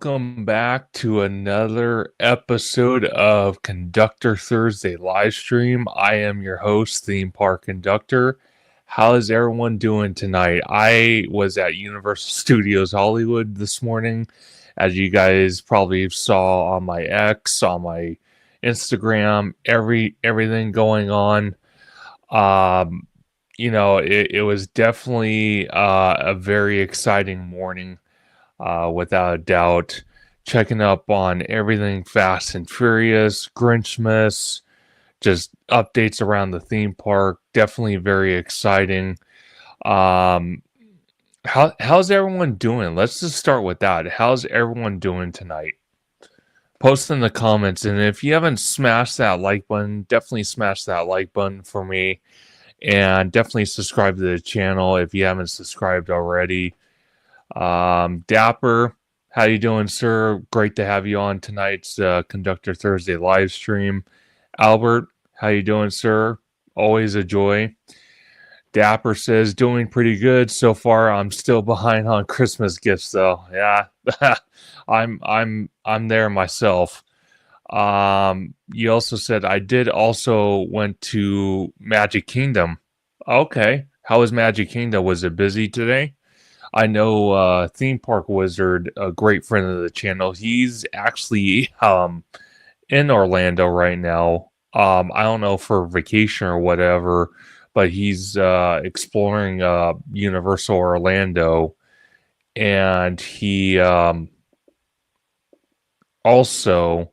welcome back to another episode of Conductor Thursday Livestream. I am your host, ThemeParkConductor. How is everyone doing tonight? I was at Universal Studios Hollywood this morning, as you guys probably saw on my X, on my Instagram, everything going on. It was definitely a very exciting morning. Without a doubt, checking up on everything Fast and Furious, Grinchmas, just updates around the theme park. Definitely very exciting. Um, how's everyone doing? Let's just start with that. How's everyone doing tonight? Post in the comments, and if you haven't smashed that like button, definitely smash that like button for me, and definitely subscribe to the channel if you haven't subscribed already. Dapper, how you doing, sir? Great to have you on tonight's Conductor Thursday live stream. Albert, how you doing, sir? Always a joy. Dapper says doing pretty good so far. I'm still behind on Christmas gifts though. Yeah, I'm there myself. You also said I did also went to Magic Kingdom. Okay, how was Magic Kingdom? Was it busy today? I know Theme Park Wizard, a great friend of the channel. He's actually in Orlando right now. I don't know for vacation or whatever, but he's exploring Universal Orlando, and he also,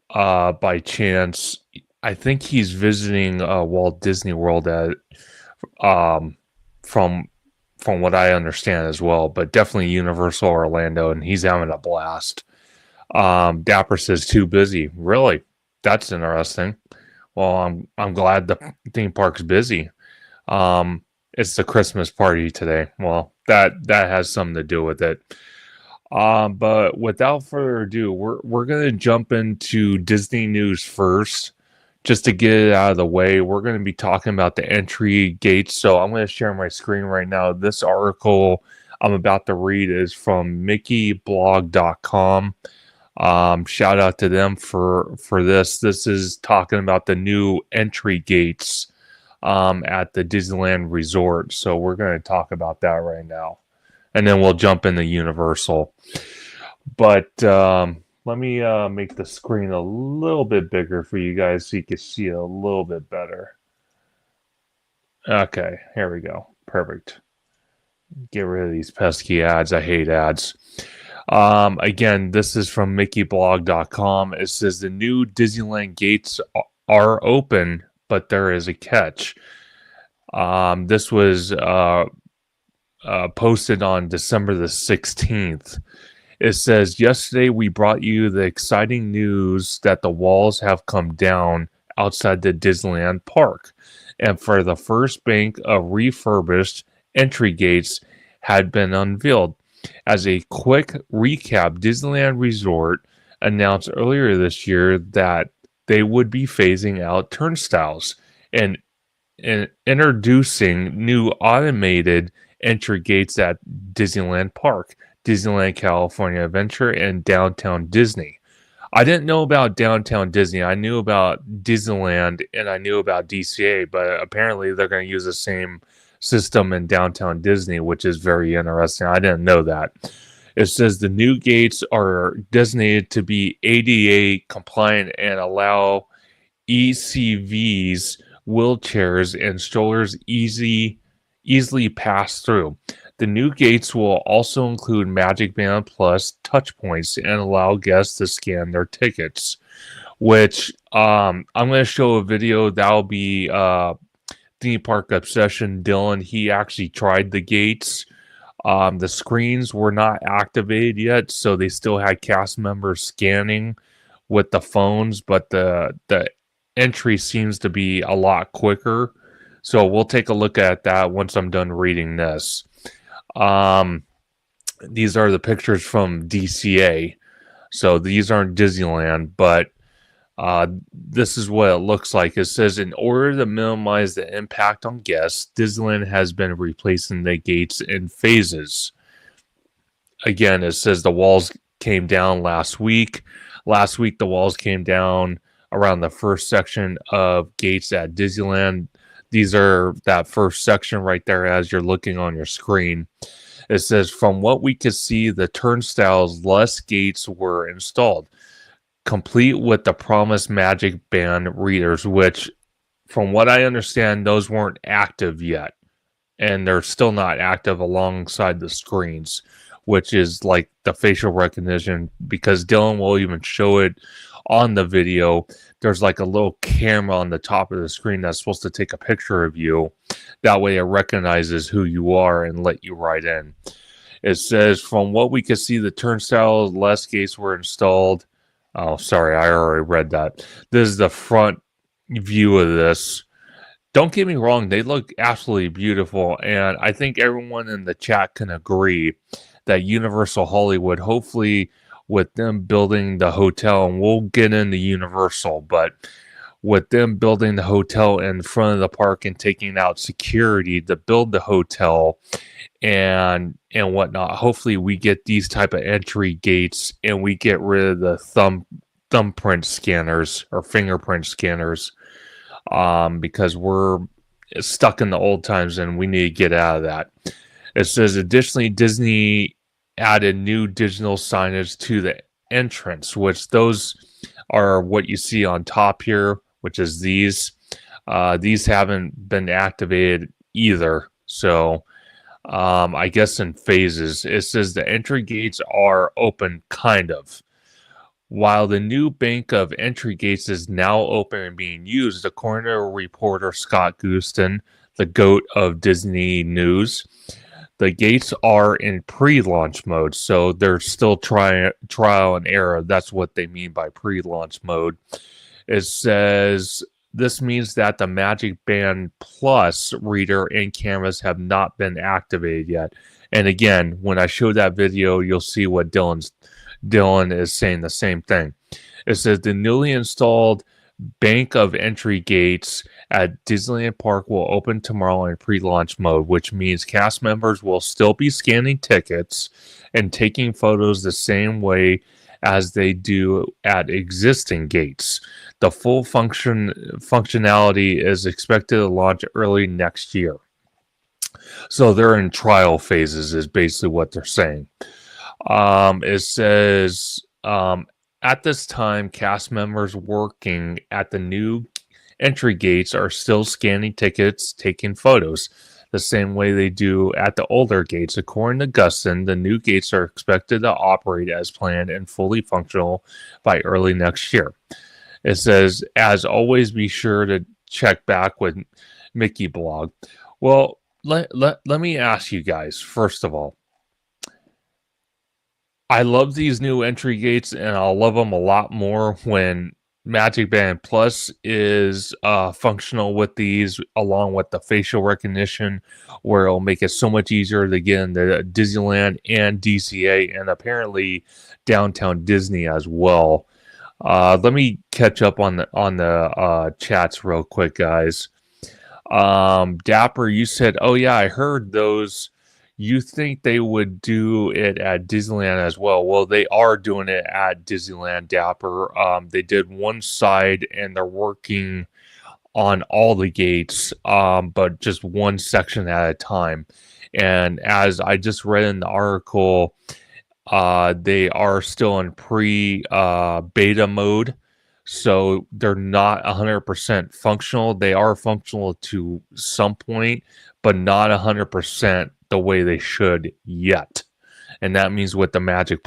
by chance, I think he's visiting Walt Disney World at from what I understand as well, but definitely Universal Orlando, and he's having a blast. Dapper says too busy. Really? That's interesting. Well, I'm glad the theme park's busy. It's the Christmas party today. Well, that has something to do with it. But without further ado, we're gonna jump into Disney news first. Just to get it out of the way, we're going to be talking about the entry gates. So I'm going to share my screen right now. This article I'm about to read is from mickeyblog.com. Shout out to them for this. This is talking about the new entry gates at the Disneyland Resort. So we're going to talk about that right now. And then we'll jump into Universal. But let me make the screen a little bit bigger for you guys so you can see it a little bit better. Okay, here we go. Perfect. Get rid of these pesky ads. I hate ads. Again, this is from mickeyblog.com. It says the new Disneyland gates are open, but there is a catch. This was posted on December the 16th. It says, yesterday we brought you the exciting news that the walls have come down outside the Disneyland park. And for the first bank of refurbished entry gates had been unveiled. As a quick recap, Disneyland Resort announced earlier this year that they would be phasing out turnstiles and introducing new automated entry gates at Disneyland Park, Disneyland California Adventure, and Downtown Disney. I didn't know about Downtown Disney. I knew about Disneyland and I knew about DCA, but apparently they're going to use the same system in Downtown Disney, which is very interesting. I didn't know that. It says the new gates are designated to be ADA compliant and allow ECVs, wheelchairs, and strollers easily pass through. The new gates will also include Magic Band Plus touch points and allow guests to scan their tickets, which I'm going to show a video that'll be Theme Park Obsession Dylan. He actually tried the gates. The screens were not activated yet, so they still had cast members scanning with the phones, but the entry seems to be a lot quicker. So we'll take a look at that once I'm done reading this. These are the pictures from DCA. So these aren't Disneyland, but this is what it looks like. It says, in order to minimize the impact on guests, Disneyland has been replacing the gates in phases. Again, it says the walls came down last week. Last week, the walls came down around the first section of gates at Disneyland. These are that first section right there as you're looking on your screen. It says, from what we could see, the turnstiles, less gates were installed, complete with the promised Magic Band readers, which, from what I understand, those weren't active yet. And they're still not active alongside the screens, which is like the facial recognition, because Dylan will even show it on the video. There's like a little camera on the top of the screen that's supposed to take a picture of you. That way it recognizes who you are and let you right in. It says, from what we could see, the turnstiles, less gates were installed. Oh, sorry, I already read that. This is the front view of this. Don't get me wrong, they look absolutely beautiful, and I think everyone in the chat can agree that Universal Hollywood, hopefully with them building the hotel, and we'll get into Universal, but with them building the hotel in front of the park and taking out security to build the hotel and whatnot, hopefully we get these type of entry gates and we get rid of the thumbprint scanners or fingerprint scanners. Because we're stuck in the old times and we need to get out of that. It says, additionally, Disney added new digital signage to the entrance, which those are what you see on top here, which is these. These haven't been activated either. So I guess in phases. It says the entry gates are open, kind of. While the new bank of entry gates is now open and being used, according to reporter Scott Guston, the GOAT of Disney News, the gates are in pre-launch mode, so they're still trial and error. That's what they mean by pre-launch mode. It says this means that the Magic Band Plus reader and cameras have not been activated yet. And again, when I show that video, you'll see what Dylan is saying the same thing. It says the newly installed bank of entry gates at Disneyland Park will open tomorrow in pre-launch mode, which means cast members will still be scanning tickets and taking photos the same way as they do at existing gates. The full functionality is expected to launch early next year. So they're in trial phases is basically what they're saying. It says, at this time, cast members working at the new entry gates are still scanning tickets, taking photos, the same way they do at the older gates. According to Guston, the new gates are expected to operate as planned and fully functional by early next year. It says, as always, be sure to check back with Mickey Blog. Well, let me ask you guys, first of all, I love these new entry gates, and I'll love them a lot more when Magic Band Plus is functional with these, along with the facial recognition, where it'll make it so much easier to get into Disneyland and DCA, and apparently Downtown Disney as well. Let me catch up on the chats real quick, guys. Dapper, you said, "Oh yeah, I heard those." You think they would do it at Disneyland as well? Well, they are doing it at Disneyland, Dapper. They did one side, and they're working on all the gates, but just one section at a time. And as I just read in the article, they are still in pre-beta mode. So they're not 100% functional. They are functional to some point, but not 100% the way they should yet. And that means with the Magic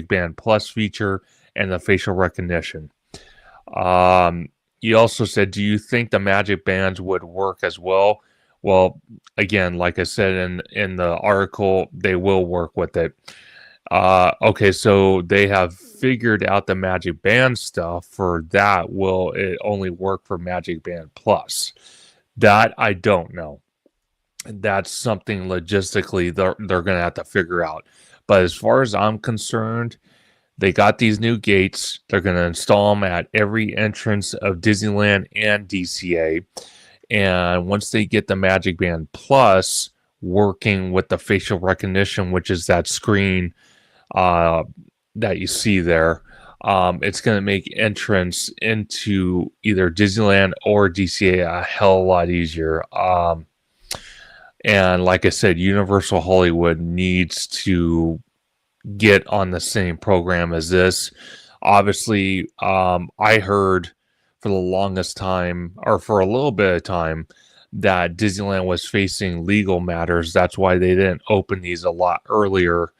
Band Plus feature and the facial recognition. You also said, do you think the Magic Bands would work as well? Well, again, like I said in the article, they will work with it. Okay, so they have figured out the Magic Band stuff. For that, will it only work for Magic Band Plus? That I don't know. That's something logistically they're going to have to figure out. But as far as I'm concerned, they got these new gates. They're going to install them at every entrance of Disneyland and DCA. And once they get the Magic Band Plus working with the facial recognition, which is that screen that you see there. It's going to make entrance into either Disneyland or DCA a hell of a lot easier. And like I said, Universal Hollywood needs to get on the same program as this. Obviously, I heard for the longest time, or for a little bit of time, that Disneyland was facing legal matters. That's why they didn't open these a lot earlier.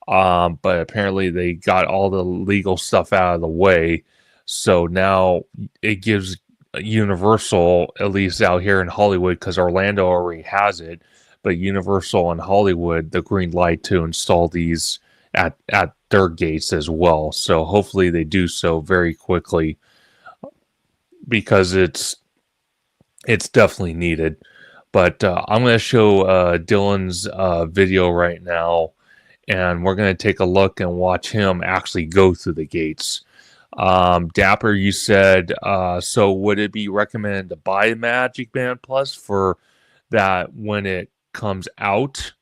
But apparently they got all the legal stuff out of the way. So now it gives Universal, at least out here in Hollywood, because Orlando already has it, but Universal and Hollywood, the green light to install these at their gates as well. So hopefully they do so very quickly, because it's definitely needed. But I'm going to show Dylan's video right now, and we're going to take a look and watch him actually go through the gates. Dapper, you said, so would it be recommended to buy Magic Band Plus for that when it comes out?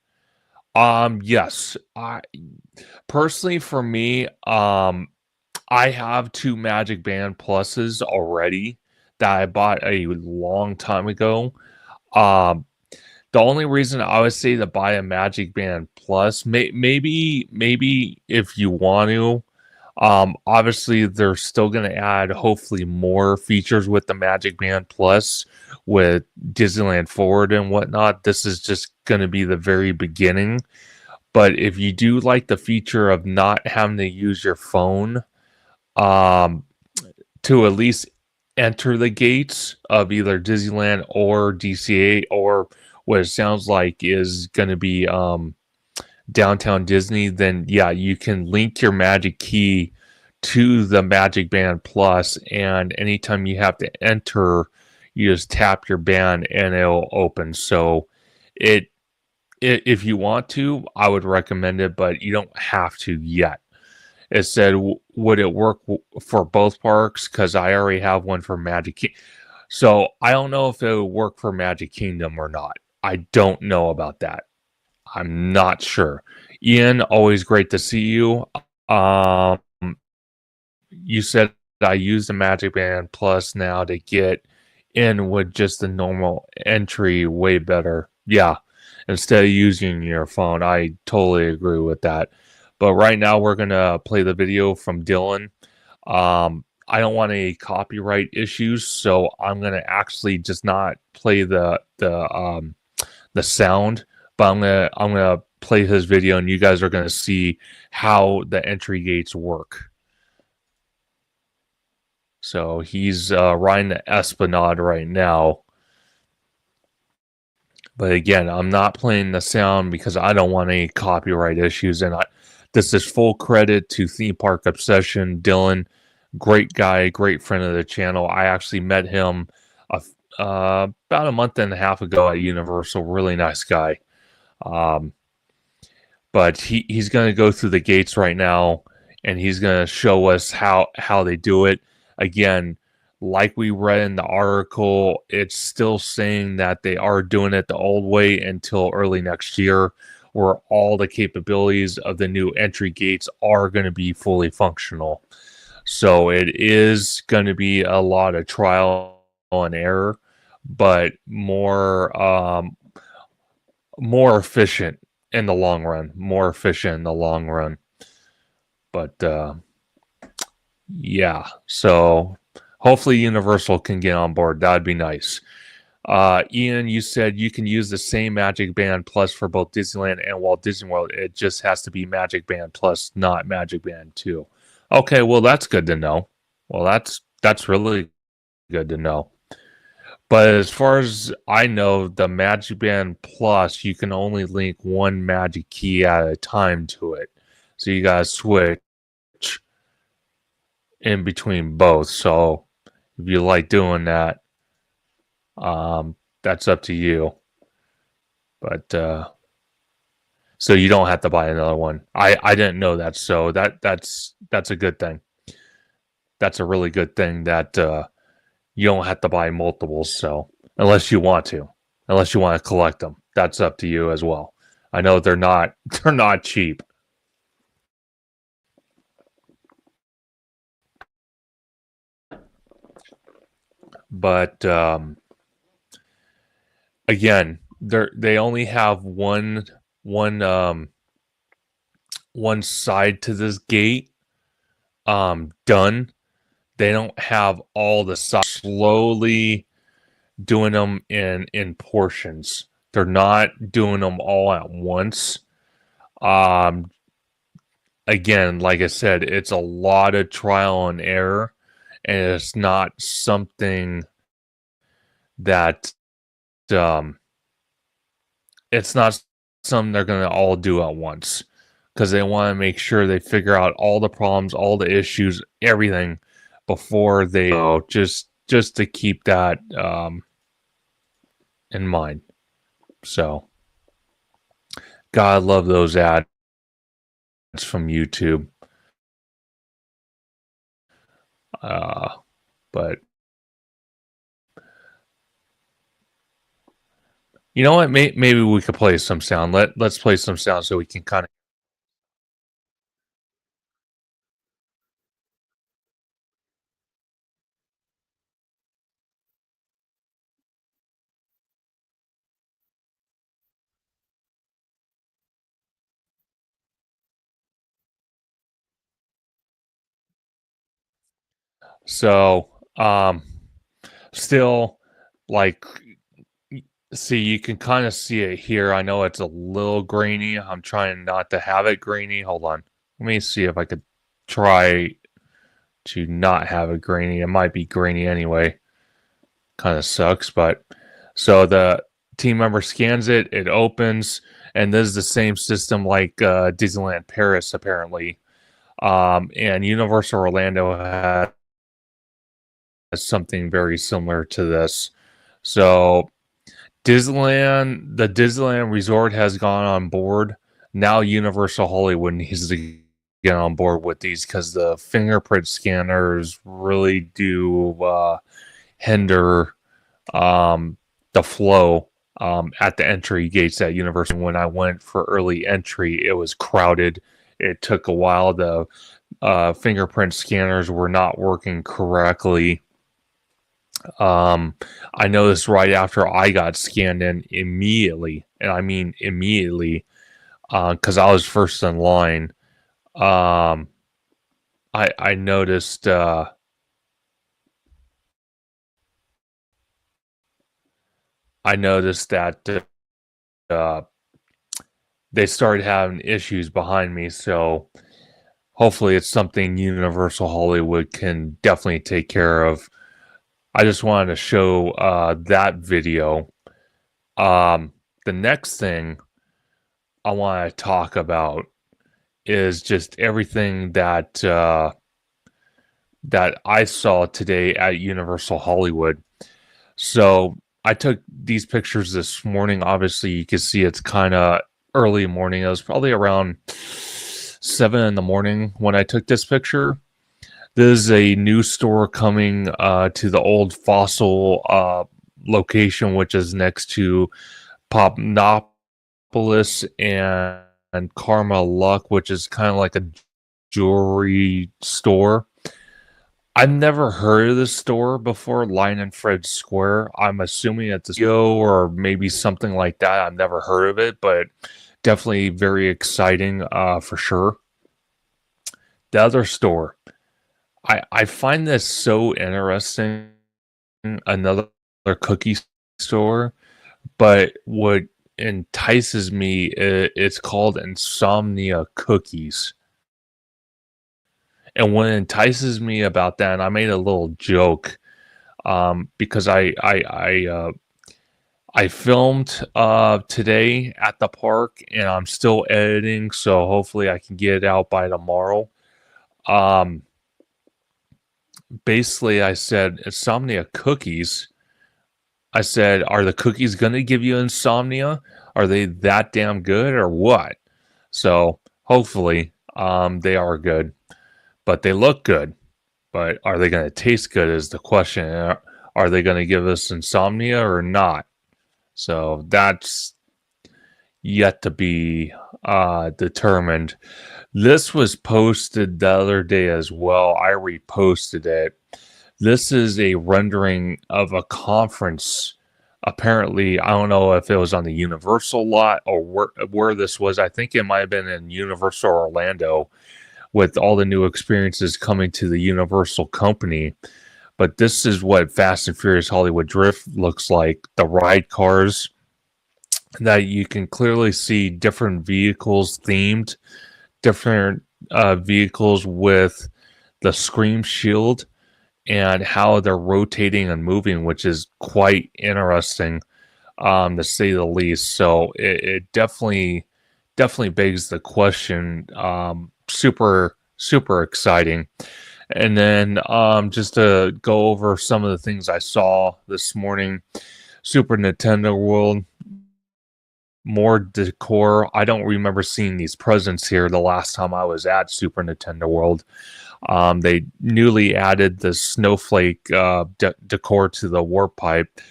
Yes. Personally, for me, I have 2 Magic Band Pluses already that I bought a long time ago. The only reason I would say to buy a Magic Band Plus, maybe if you want to, obviously they're still going to add hopefully more features with the Magic Band Plus with Disneyland Forward and whatnot. This is just going to be the very beginning. But if you do like the feature of not having to use your phone to at least enter the gates of either Disneyland or DCA, or what it sounds like is going to be Downtown Disney, then yeah, you can link your Magic Key to the Magic Band Plus, and anytime you have to enter, you just tap your band and it'll open. So if you want to, I would recommend it, but you don't have to yet. It said, would it work for both parks? Because I already have one for Magic Kingdom. So I don't know if it would work for Magic Kingdom or not. I don't know about that. I'm not sure. Ian, always great to see you. You said I use the Magic Band Plus now to get in with just the normal entry way better. Yeah, instead of using your phone. I totally agree with that. But right now we're going to play the video from Dylan. I don't want any copyright issues, so I'm going to actually just not play the sound, but I'm gonna play his video, and you guys are gonna see how the entry gates work. So he's riding the Esplanade right now, but again, I'm not playing the sound because I don't want any copyright issues. And this is full credit to Theme Park Obsession, Dylan, great guy, great friend of the channel. I actually met him about a month and a half ago at Universal. Really nice guy. But he's going to go through the gates right now, and he's going to show us how they do it. Again, like we read in the article, it's still saying that they are doing it the old way until early next year, where all the capabilities of the new entry gates are going to be fully functional. So it is going to be a lot of trial and error, but more efficient in the long run. More efficient in the long run. But yeah, so hopefully Universal can get on board. That'd be nice. Ian, you said you can use the same Magic Band Plus for both Disneyland and Walt Disney World. It just has to be Magic Band Plus, not Magic Band 2. Okay, well, that's good to know. Well, that's really good to know. But as far as I know, the Magic Band Plus, you can only link one Magic Key at a time to it. So you gotta switch in between both. So if you like doing that, that's up to you. But so you don't have to buy another one. I didn't know that, so that's a good thing. That's a really good thing that you don't have to buy multiples. So unless you want to collect them, that's up to you as well. I know they're not cheap. But again, they only have one one side to this gate done. They don't have all the sides. Slowly doing them in portions. They're not doing them all at once. Um, again, like I said, it's a lot of trial and error, and it's not something that um, it's not something they're going to all do at once because they want to make sure they figure out all the problems, all the issues, everything before they go. Just to keep that in mind. So, God love those ads from YouTube. But you know what? Maybe we could play some sound. Let's play some sound so we can kind of. So, still, like, see, you can kind of see it here. I know it's a little grainy. I'm trying not to have it grainy. Hold on. Let me see if I could try to not have it grainy. It might be grainy anyway. Kind of sucks, but so the team member scans it, it opens, and this is the same system like Disneyland Paris apparently. And Universal Orlando has something very similar to this. So the Disneyland Resort has gone on board. Now Universal Hollywood needs to get on board with these because the fingerprint scanners really do hinder the flow at the entry gates at Universal. When I went for early entry, it was crowded. It took a while. The fingerprint scanners were not working correctly. I noticed right after I got scanned in immediately, and I mean immediately, because I was first in line. Um, I noticed that uh, they started having issues behind me. So hopefully, it's something Universal Hollywood can definitely take care of. I just wanted to show that video. The next thing I want to talk about is just everything that that I saw today at Universal Hollywood. So I took these pictures this morning. Obviously, you can see it's kind of early morning. It was probably around 7 in the morning when I took this picture. There's a new store coming to the old Fossil location, which is next to Popnopolis and Karma Luck, which is kind of like a jewelry store. I've never heard of this store before, Lion and Fred Square. I'm assuming it's a Yo or maybe something like that. I've never heard of it, but definitely very exciting for sure. The other store, I find this so interesting. Another cookie store, but what entices me, it's called Insomnia Cookies. And what entices me about that, and I made a little joke because I filmed today at the park, and I'm still editing, so hopefully I can get it out by tomorrow. Basically, I said Insomnia Cookies. I said, are the cookies going to give you insomnia? Are they that damn good or what? So hopefully they are good, but they look good. But are they going to taste good is the question. Are they going to give us insomnia or not? So that's yet to be determined. This was posted the other day as well. I reposted it. This is a rendering of a conference. Apparently, I don't know if it was on the Universal lot or where this was. I think it might have been in Universal Orlando with all the new experiences coming to the Universal company. But this is what Fast and Furious Hollywood Drift looks like. The ride cars that you can clearly see different vehicles themed, different vehicles with the Scream shield and how they're rotating and moving, which is quite interesting, to say the least. So it definitely begs the question. Super exciting. And then just to go over some of the things I saw this morning, Super Nintendo World, more decor. I don't remember seeing these presents here the last time I was at Super Nintendo World. They newly added the snowflake decor to the warp pipe.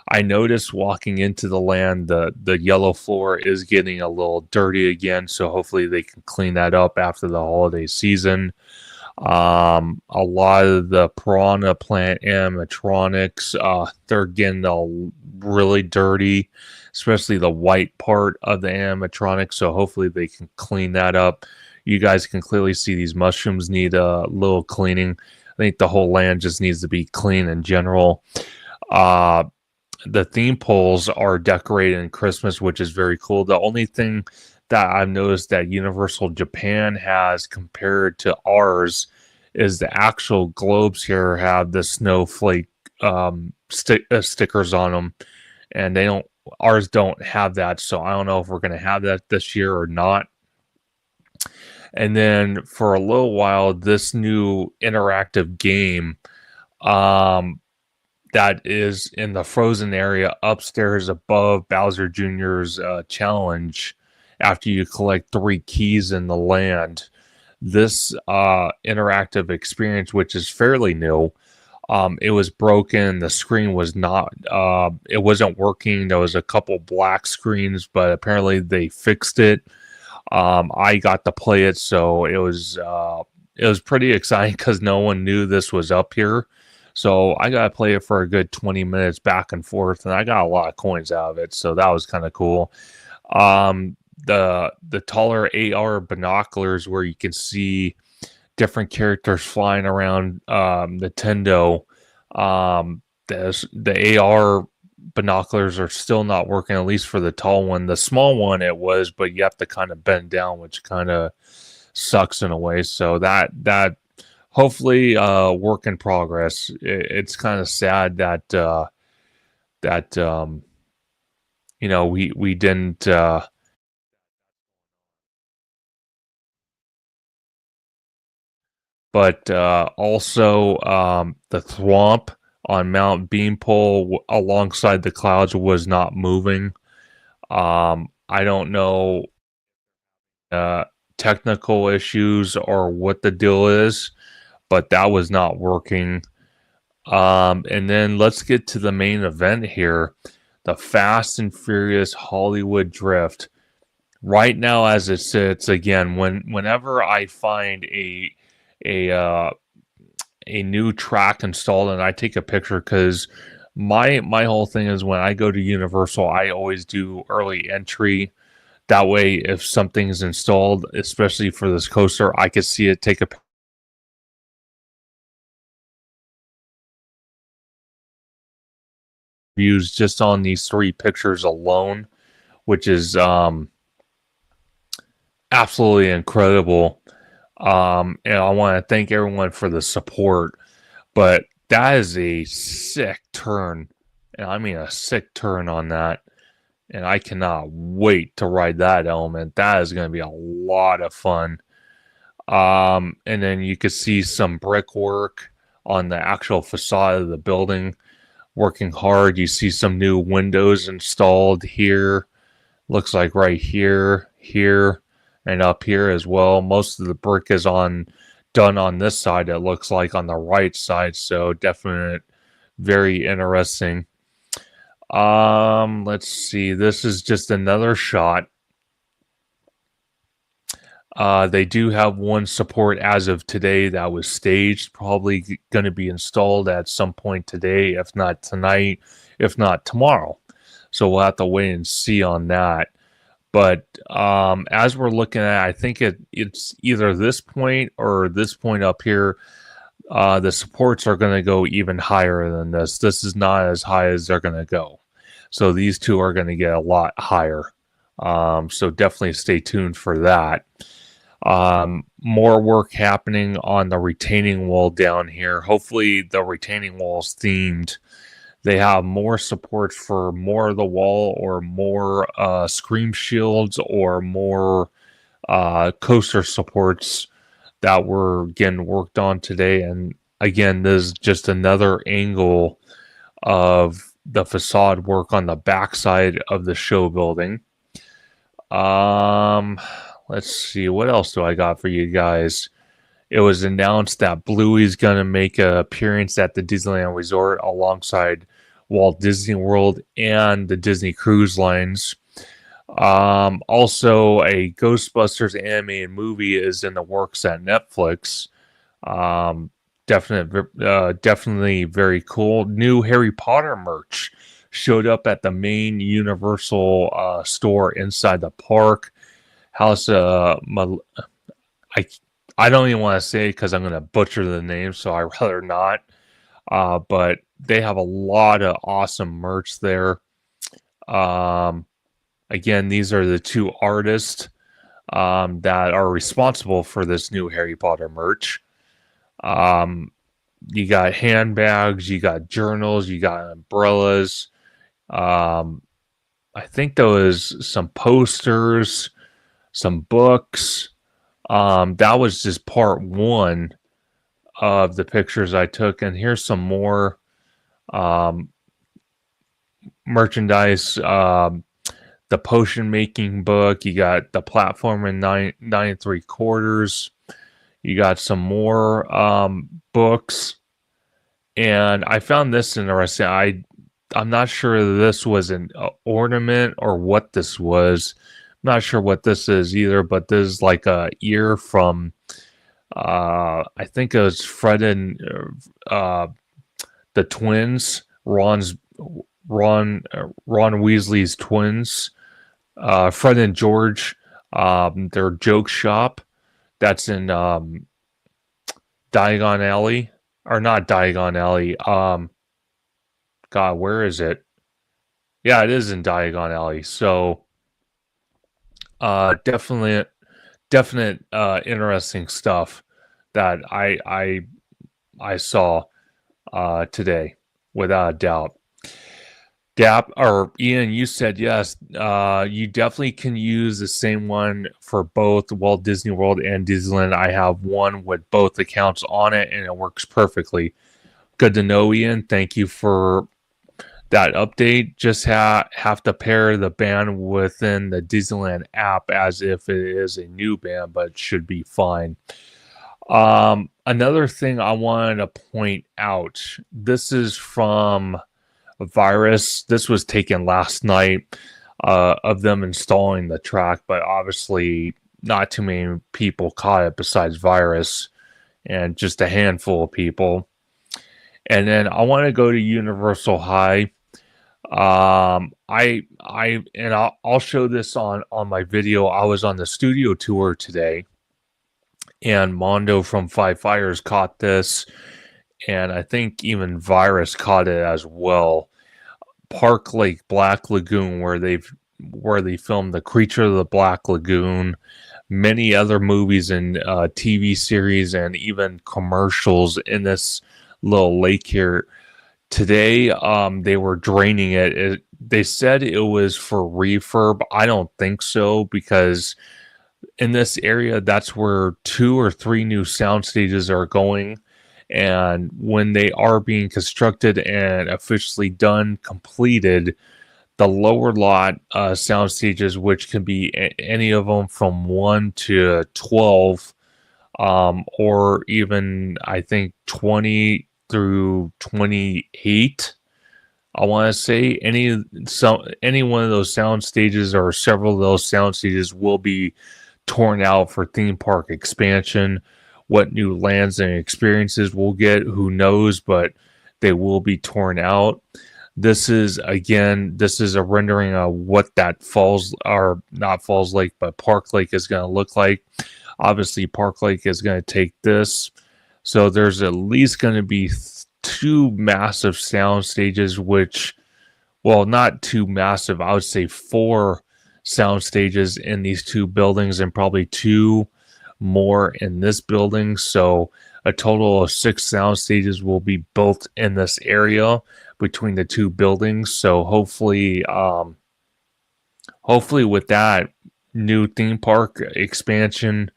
I noticed walking into the land, the yellow floor is getting a little dirty again, so hopefully they can clean that up after the holiday season. A lot of the Piranha Plant animatronics, they're getting all really dirty, especially the white part of the animatronics, so hopefully they can clean that up. You guys can clearly see these mushrooms need a little cleaning. I think the whole land just needs to be clean in general. The theme poles are decorated in Christmas, which is very cool. The only thing that I've noticed that Universal Japan has compared to ours is the actual globes here have the snowflake stickers on them, and they don't. Ours don't have that, so I don't know if we're going to have that this year or not. And then for a little while, this new interactive game that is in the frozen area upstairs above Bowser Jr.'s challenge after you collect 3 keys in the land. This interactive experience, which is fairly new, it was broken. The screen was not, it wasn't working. There was a couple black screens, but apparently they fixed it. I got to play it, so it was pretty exciting because no one knew this was up here. So I got to play it for a good 20 minutes back and forth, and I got a lot of coins out of it. So that was kind of cool. The taller AR binoculars where you can see different characters flying around Nintendo. The AR binoculars are still not working, at least for the tall one. The small one it was, but you have to kind of bend down, which kind of sucks in a way. So that hopefully work in progress. It's kind of sad that we didn't but also the thwomp on Mount Beanpole alongside the clouds was not moving. I don't know technical issues or what the deal is, but that was not working. And then let's get to the main event here, the Fast and Furious Hollywood Drift. Right now, as it sits, again, whenever I find a new track installed and I take a picture, because my whole thing is when I go to Universal, I always do early entry. That way, if something's installed, especially for this coaster, I could see it, take a views just on these 3 pictures alone, which is absolutely incredible. And I want to thank everyone for the support, but that is a sick turn. And I mean a sick turn on that. And I cannot wait to ride that element. That is going to be a lot of fun. And then you could see some brickwork on the actual facade of the building working hard. You see some new windows installed here. Looks like right here, here, and up here as well. Most of the brick is done on this side, it looks like, on the right side. So definite, very interesting. Let's see. This is just another shot They do have one support as of today that was staged, probably going to be installed at some point today, if not tonight, if not tomorrow. So we'll have to wait and see on that. But as we're looking at, I think it's either this point or this point up here. The supports are going to go even higher than this. This is not as high as they're going to go. So these two are going to get a lot higher. So definitely stay tuned for that. More work happening on the retaining wall down here. Hopefully the retaining wall is themed. They have more support for more of the wall, or more scream shields, or more coaster supports that were getting worked on today. And again, this is just another angle of the facade work on the backside of the show building. Let's see, what else do I got for you guys? It was announced that Bluey's going to make an appearance at the Disneyland Resort alongside Walt Disney World and the Disney Cruise Lines. Also, a Ghostbusters animated movie is in the works at Netflix. Definitely very cool. New Harry Potter merch showed up at the main Universal store inside the park. House, I don't even want to say because I'm going to butcher the name, so I'd rather not. But they have a lot of awesome merch there. Again, these are the two artists that are responsible for this new Harry Potter merch. You got handbags, you got journals, you got umbrellas. I think there was some posters, some books. That was just part one of the pictures I took, and here's some more merchandise. The potion making book. You got the platform in 9 3/4. You got some more books, and I found this interesting. I'm not sure this was an ornament or what this was. I'm not sure what this is either, but this is like a ear from I think it was Fred and the twins, Ron Weasley's twins, Fred and George, their joke shop that's in Diagon Alley, or not Diagon Alley. God, where is it? Yeah, it is in Diagon Alley. So definite interesting stuff that I saw today, without a doubt. Dap or Ian, you said yes. You definitely can use the same one for both Walt Disney World and Disneyland. I have one with both accounts on it, and it works perfectly. Good to know, Ian. Thank you for that update. Just have to pair the band within the Disneyland app as if it is a new band, but it should be fine. Another thing I wanted to point out. This is from Virus. This was taken last night of them installing the track, but obviously not too many people caught it besides Virus and just a handful of people. And then I want to go to Universal High. I'll show this on my video. I was on the studio tour today, and Mondo from Five Fires caught this, and I think even Virus caught it as well. Park Lake Black Lagoon, where they filmed The Creature of the Black Lagoon, many other movies and TV series, and even commercials in this little lake here. Today, they were draining it. They said it was for refurb. I don't think so, because in this area, that's where 2 or 3 new sound stages are going. And when they are being constructed and officially done, completed, the lower lot sound stages, which can be any of them from 1 to 12, or even I think 20 through 28. I want to say any one of those sound stages or several of those sound stages will be torn out for theme park expansion. What new lands and experiences we'll get, who knows, but they will be torn out. This is a rendering of what that Falls, or not Falls Lake, but Park Lake is going to look like. Obviously, Park Lake is going to take this. So there's at least going to be two massive sound stages, which, well, not too massive. I would say 4 sound stages in these 2 buildings, and probably 2 more in this building. So a total of 6 sound stages will be built in this area between the 2 buildings. So hopefully with that new theme park expansion,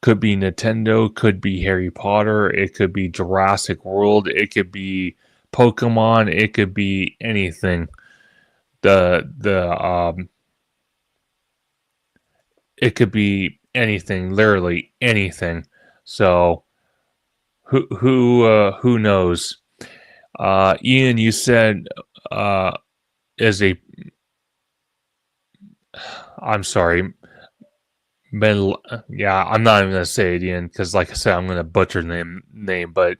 could be Nintendo, could be Harry Potter, it could be Jurassic World, it could be Pokemon, it could be anything. It could be anything, literally anything. So who knows? Ian, you said I'm sorry. Yeah, I'm not even gonna say it, Ian, because like I said, I'm gonna butcher the name. But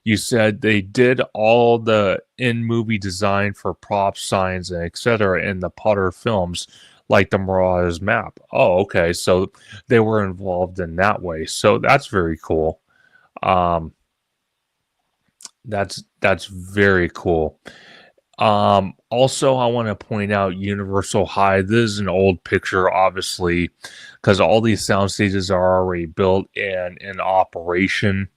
you said they did all the in-movie design for props, signs, and etc. in the Potter films, like the Mirage map. Oh, okay, so they were involved in that way. So that's very cool. That's very cool. Also, I want to point out Universal High. This is an old picture, obviously, because all these sound stages are already built and in operation.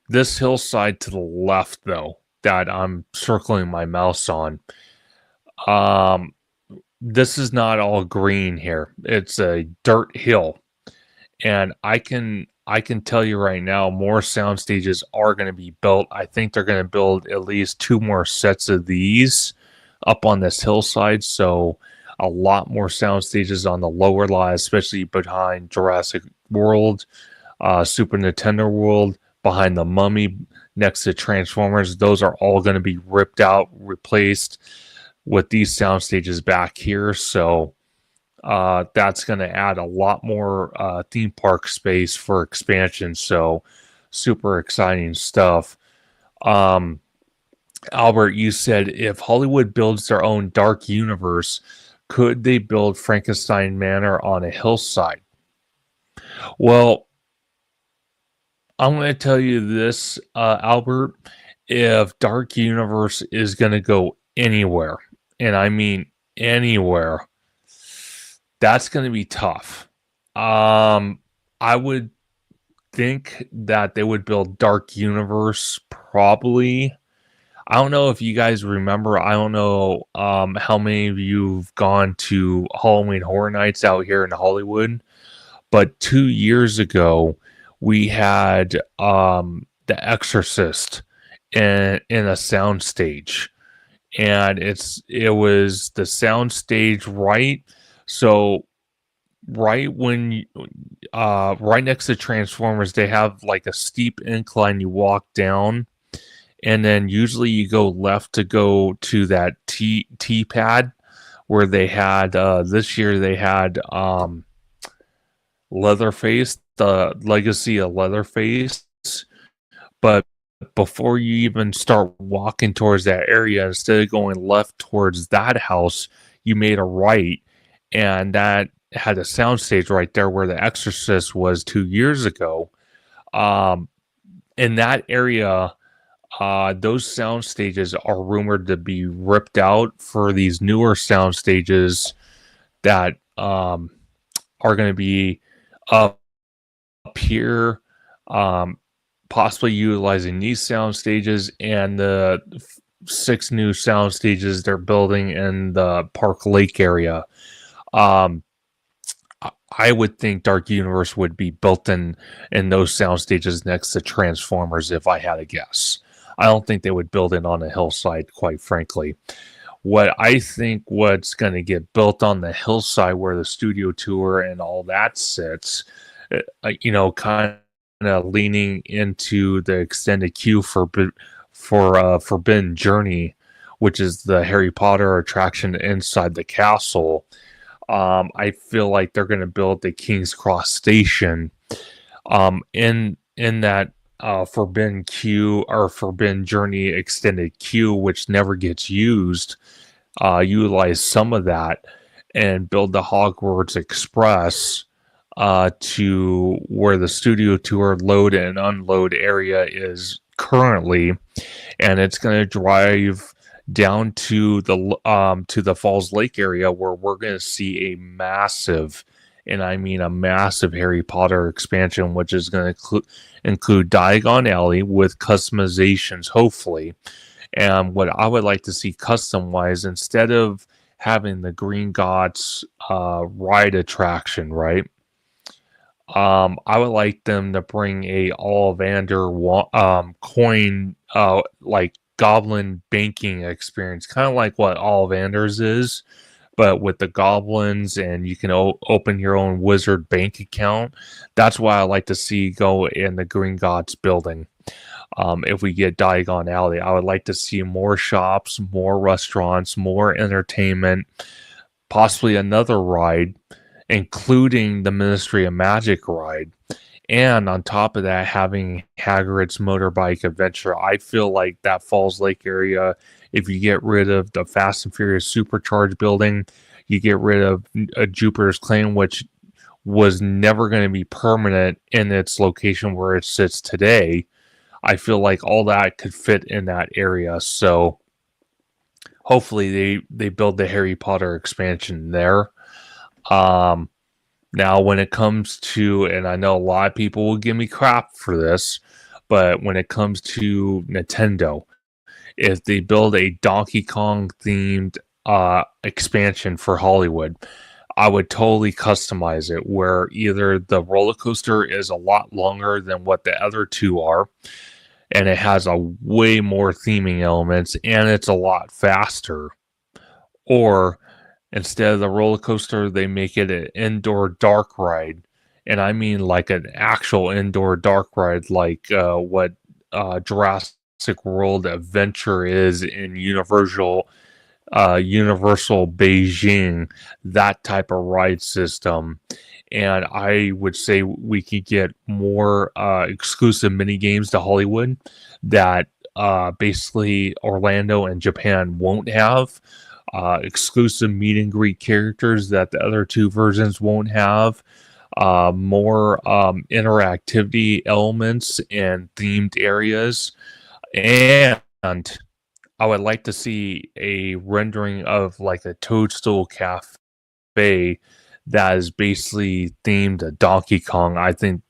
This hillside to the left, though, that I'm circling my mouse on, this is not all green here. It's a dirt hill, and I can tell you right now, more sound stages are going to be built. I think they're going to build at least 2 more sets of these up on this hillside. So a lot more sound stages on the lower line, especially behind Jurassic World, Super Nintendo World, behind the Mummy, next to Transformers. Those are all going to be ripped out, replaced with these sound stages back here. So that's going to add a lot more theme park space for expansion. So super exciting stuff. Albert, you said if Hollywood builds their own dark universe, could they build Frankenstein Manor on a hillside? Well, I'm going to tell you this, Albert. If Dark Universe is going to go anywhere, and I mean anywhere, that's going to be tough. I would think that they would build Dark Universe probably. I don't know if you guys remember. I don't know how many of you've gone to Halloween Horror Nights out here in Hollywood, but 2 years ago we had The Exorcist in a sound stage, and it was the sound stage right. So right when right next to Transformers, they have like a steep incline you walk down, and then usually you go left to go to that T pad where they had this year they had Leatherface, the Legacy of Leatherface. But before you even start walking towards that area, instead of going left towards that house, you made a right, and that had a soundstage right there where The Exorcist was 2 years ago. In that area, those sound stages are rumored to be ripped out for these newer sound stages that are going to be up here, possibly utilizing these sound stages and the 6 new sound stages they're building in the Park Lake area. I would think Dark Universe would be built in those sound stages next to Transformers if I had a guess. I don't think they would build it on a hillside, quite frankly. What I think what's going to get built on the hillside where the studio tour and all that sits, kind of leaning into the extended queue for Forbidden Journey, which is the Harry Potter attraction inside the castle. I feel like they're going to build the King's Cross station in that Forbidden Queue or Forbidden Journey extended queue, which never gets used. Utilize some of that and build the Hogwarts Express to where the studio tour load and unload area is currently, and it's going to drive down to the Falls Lake area where we're going to see a massive, and I mean a massive, Harry Potter expansion, which is going to include Diagon Alley with customizations, hopefully. And what I would like to see custom wise, instead of having the Green Gots ride attraction, right? I would like them to bring a Ollivander coin, like goblin banking experience, kind of like what Ollivander's is, but with the goblins, and you can open your own wizard bank account. That's what I like to see go in the Green Gots building. If we get Diagon Alley, I would like to see more shops, more restaurants, more entertainment, possibly another ride, including the Ministry of Magic ride. And on top of that, having Hagrid's motorbike adventure. I feel like that Falls Lake area, if you get rid of the Fast and Furious Supercharged building, you get rid of Jupiter's Claim, which was never going to be permanent in its location where it sits today. I feel like all that could fit in that area. So hopefully they build the Harry Potter expansion there. Now, when it comes to, and I know a lot of people will give me crap for this, but when it comes to Nintendo, if they build a Donkey Kong themed expansion for Hollywood, I would totally customize it where either the roller coaster is a lot longer than what the other two are, and it has a way more theming elements, and it's a lot faster, or instead of the roller coaster, they make it an indoor dark ride. And I mean like an actual indoor dark ride, like what Jurassic World Adventure is in Universal Beijing, that type of ride system. And I would say we could get more exclusive mini games to Hollywood that basically Orlando and Japan won't have. Exclusive meet and greet characters that the other two versions won't have. More interactivity elements and themed areas. And I would like to see a rendering of like a Toadstool Cafe that is basically themed to Donkey Kong. I think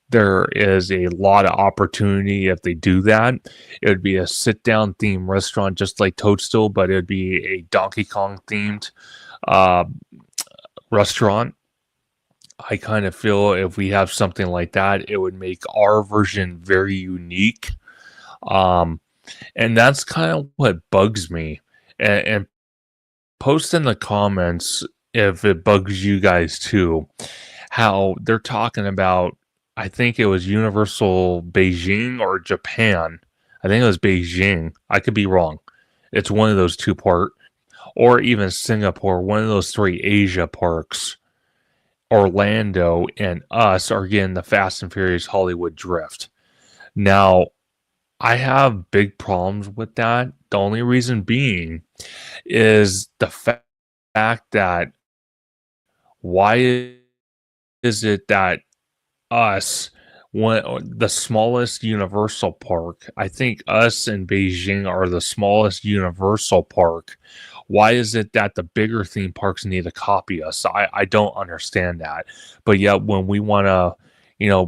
there is a lot of opportunity if they do that. It would be a sit-down themed restaurant just like Toadstool, but it would be a Donkey Kong themed uh, restaurant. I kind of feel if we have something like that, it would make our version very unique. Um, and that's kind of what bugs me. And post in the comments if it bugs you guys too, how they're talking about, I think it was Universal Beijing or Japan. I think it was Beijing. I could be wrong. It's one of those two parks, or even Singapore, one of those three Asia parks. Orlando and us are getting the Fast and Furious Hollywood Drift. Now, I have big problems with that. The only reason being is the fact that why is it that us, the smallest Universal park, I think us and Beijing are the smallest Universal park. Why is it that the bigger theme parks need to copy us? I don't understand that. But yet when we want to,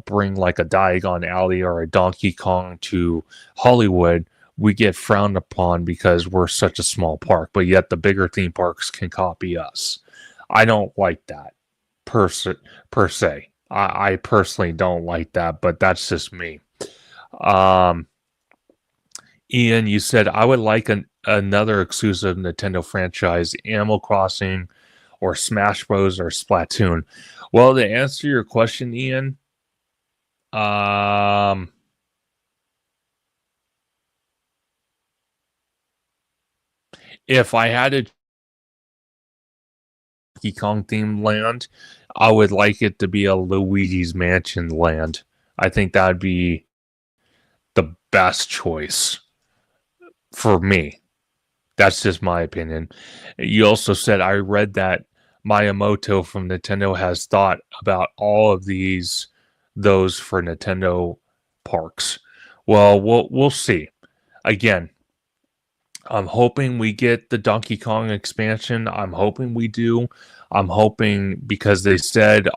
bring like a Diagon Alley or a Donkey Kong to Hollywood, we get frowned upon because we're such a small park. But yet the bigger theme parks can copy us. I don't like that per se. I personally don't like that, but that's just me. Um, Ian, you said I would like another exclusive Nintendo franchise, Animal Crossing, or Smash Bros. Or Splatoon. Well, to answer your question, Ian, if I had to Donkey Kong themed land, I would like it to be a Luigi's Mansion land. I think that'd be the best choice for me. That's just my opinion. You also said I read that Miyamoto from Nintendo has thought about all of those for Nintendo parks. Well, we'll see. Again, I'm hoping we get the Donkey Kong expansion. I'm hoping we do. I'm hoping because they said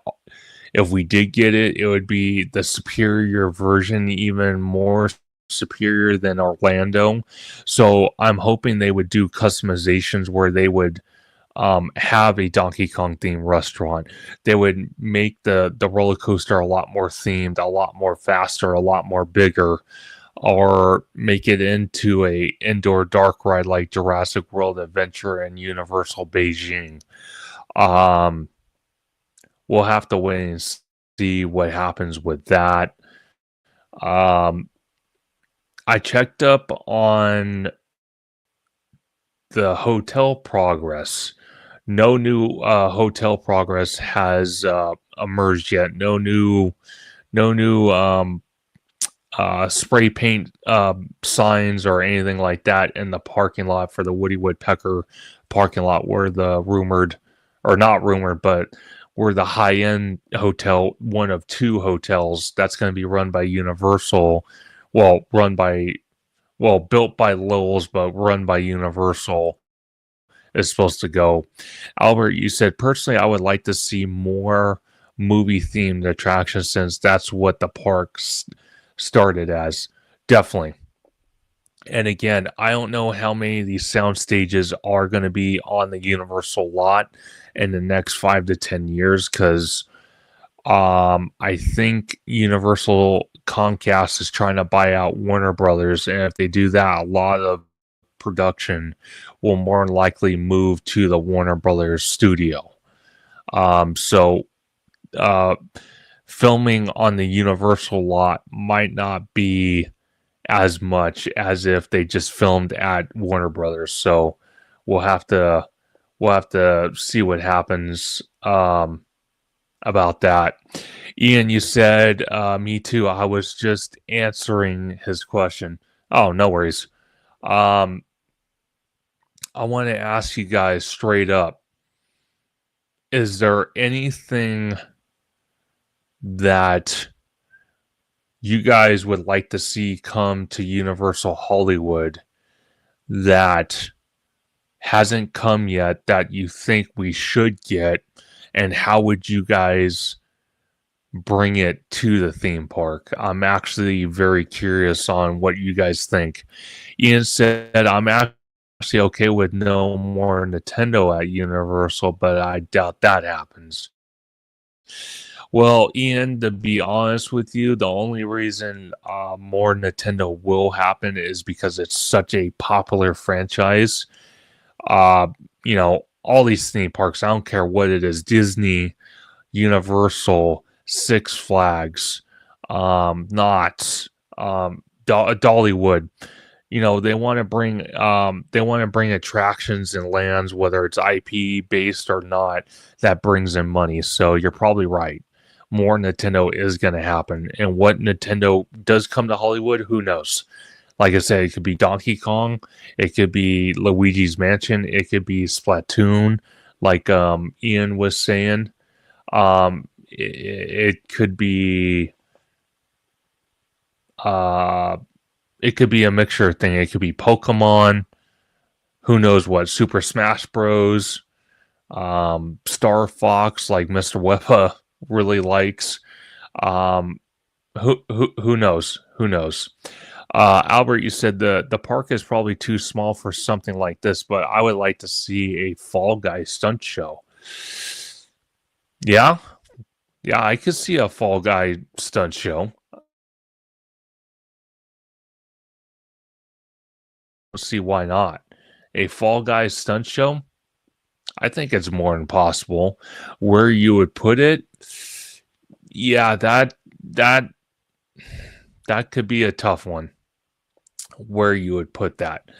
if we did get it, it would be the superior version, even more superior than Orlando. So I'm hoping they would do customizations where they would have a Donkey Kong themed restaurant. They would make the roller coaster a lot more themed, a lot more faster, a lot more bigger, or make it into a indoor dark ride like Jurassic World Adventure and Universal Beijing. We'll have to wait and see what happens with that. I checked up on the hotel progress. No new hotel progress has emerged yet. No new spray paint signs or anything like that in the parking lot for the Woody Woodpecker parking lot, where the rumored, or not rumored, but where the high-end hotel, one of two hotels that's going to be run by Universal, built by Lowe's, but run by Universal, is supposed to go. Albert, you said, personally, I would like to see more movie-themed attractions since that's what the parks started as. Definitely. And again, I don't know how many of these sound stages are going to be on the Universal lot in the next 5 to 10 years, because I think Universal Comcast is trying to buy out Warner Brothers, and if they do that, a lot of production will more likely move to the Warner Brothers studio. So filming on the Universal lot might not be as much as if they just filmed at Warner Brothers. So we'll have to see what happens about that. Ian, you said me too. I was just answering his question. Oh, no worries. I want to ask you guys straight up. Is there anything that you guys would like to see come to Universal Hollywood that hasn't come yet that you think we should get, and how would you guys bring it to the theme park? I'm actually very curious on what you guys think. Ian said, I'm actually okay with no more Nintendo at Universal, but I doubt that happens. Well, Ian, to be honest with you, the only reason more Nintendo will happen is because it's such a popular franchise. All these theme parks, I don't care what it is, Disney, Universal, Six Flags, Knott's, Dollywood. They want to bring attractions and lands, whether it's IP based or not, that brings in money. So you're probably right. More Nintendo is going to happen. And what Nintendo does come to Hollywood, who knows? Like I said, it could be Donkey Kong, it could be Luigi's Mansion, it could be Splatoon, like Ian was saying. It could be it could be a mixture thing. It could be Pokemon, who knows what, Super Smash Bros, Star Fox, like Mr. Weppa really likes. Who knows? Who knows? Albert, you said the park is probably too small for something like this, but I would like to see a Fall Guy stunt show. Yeah, I could see a Fall Guy stunt show. See why not? A Fall Guy stunt show? I think it's more than possible. Where you would put it? Yeah, that could be a tough one. Where you would put that.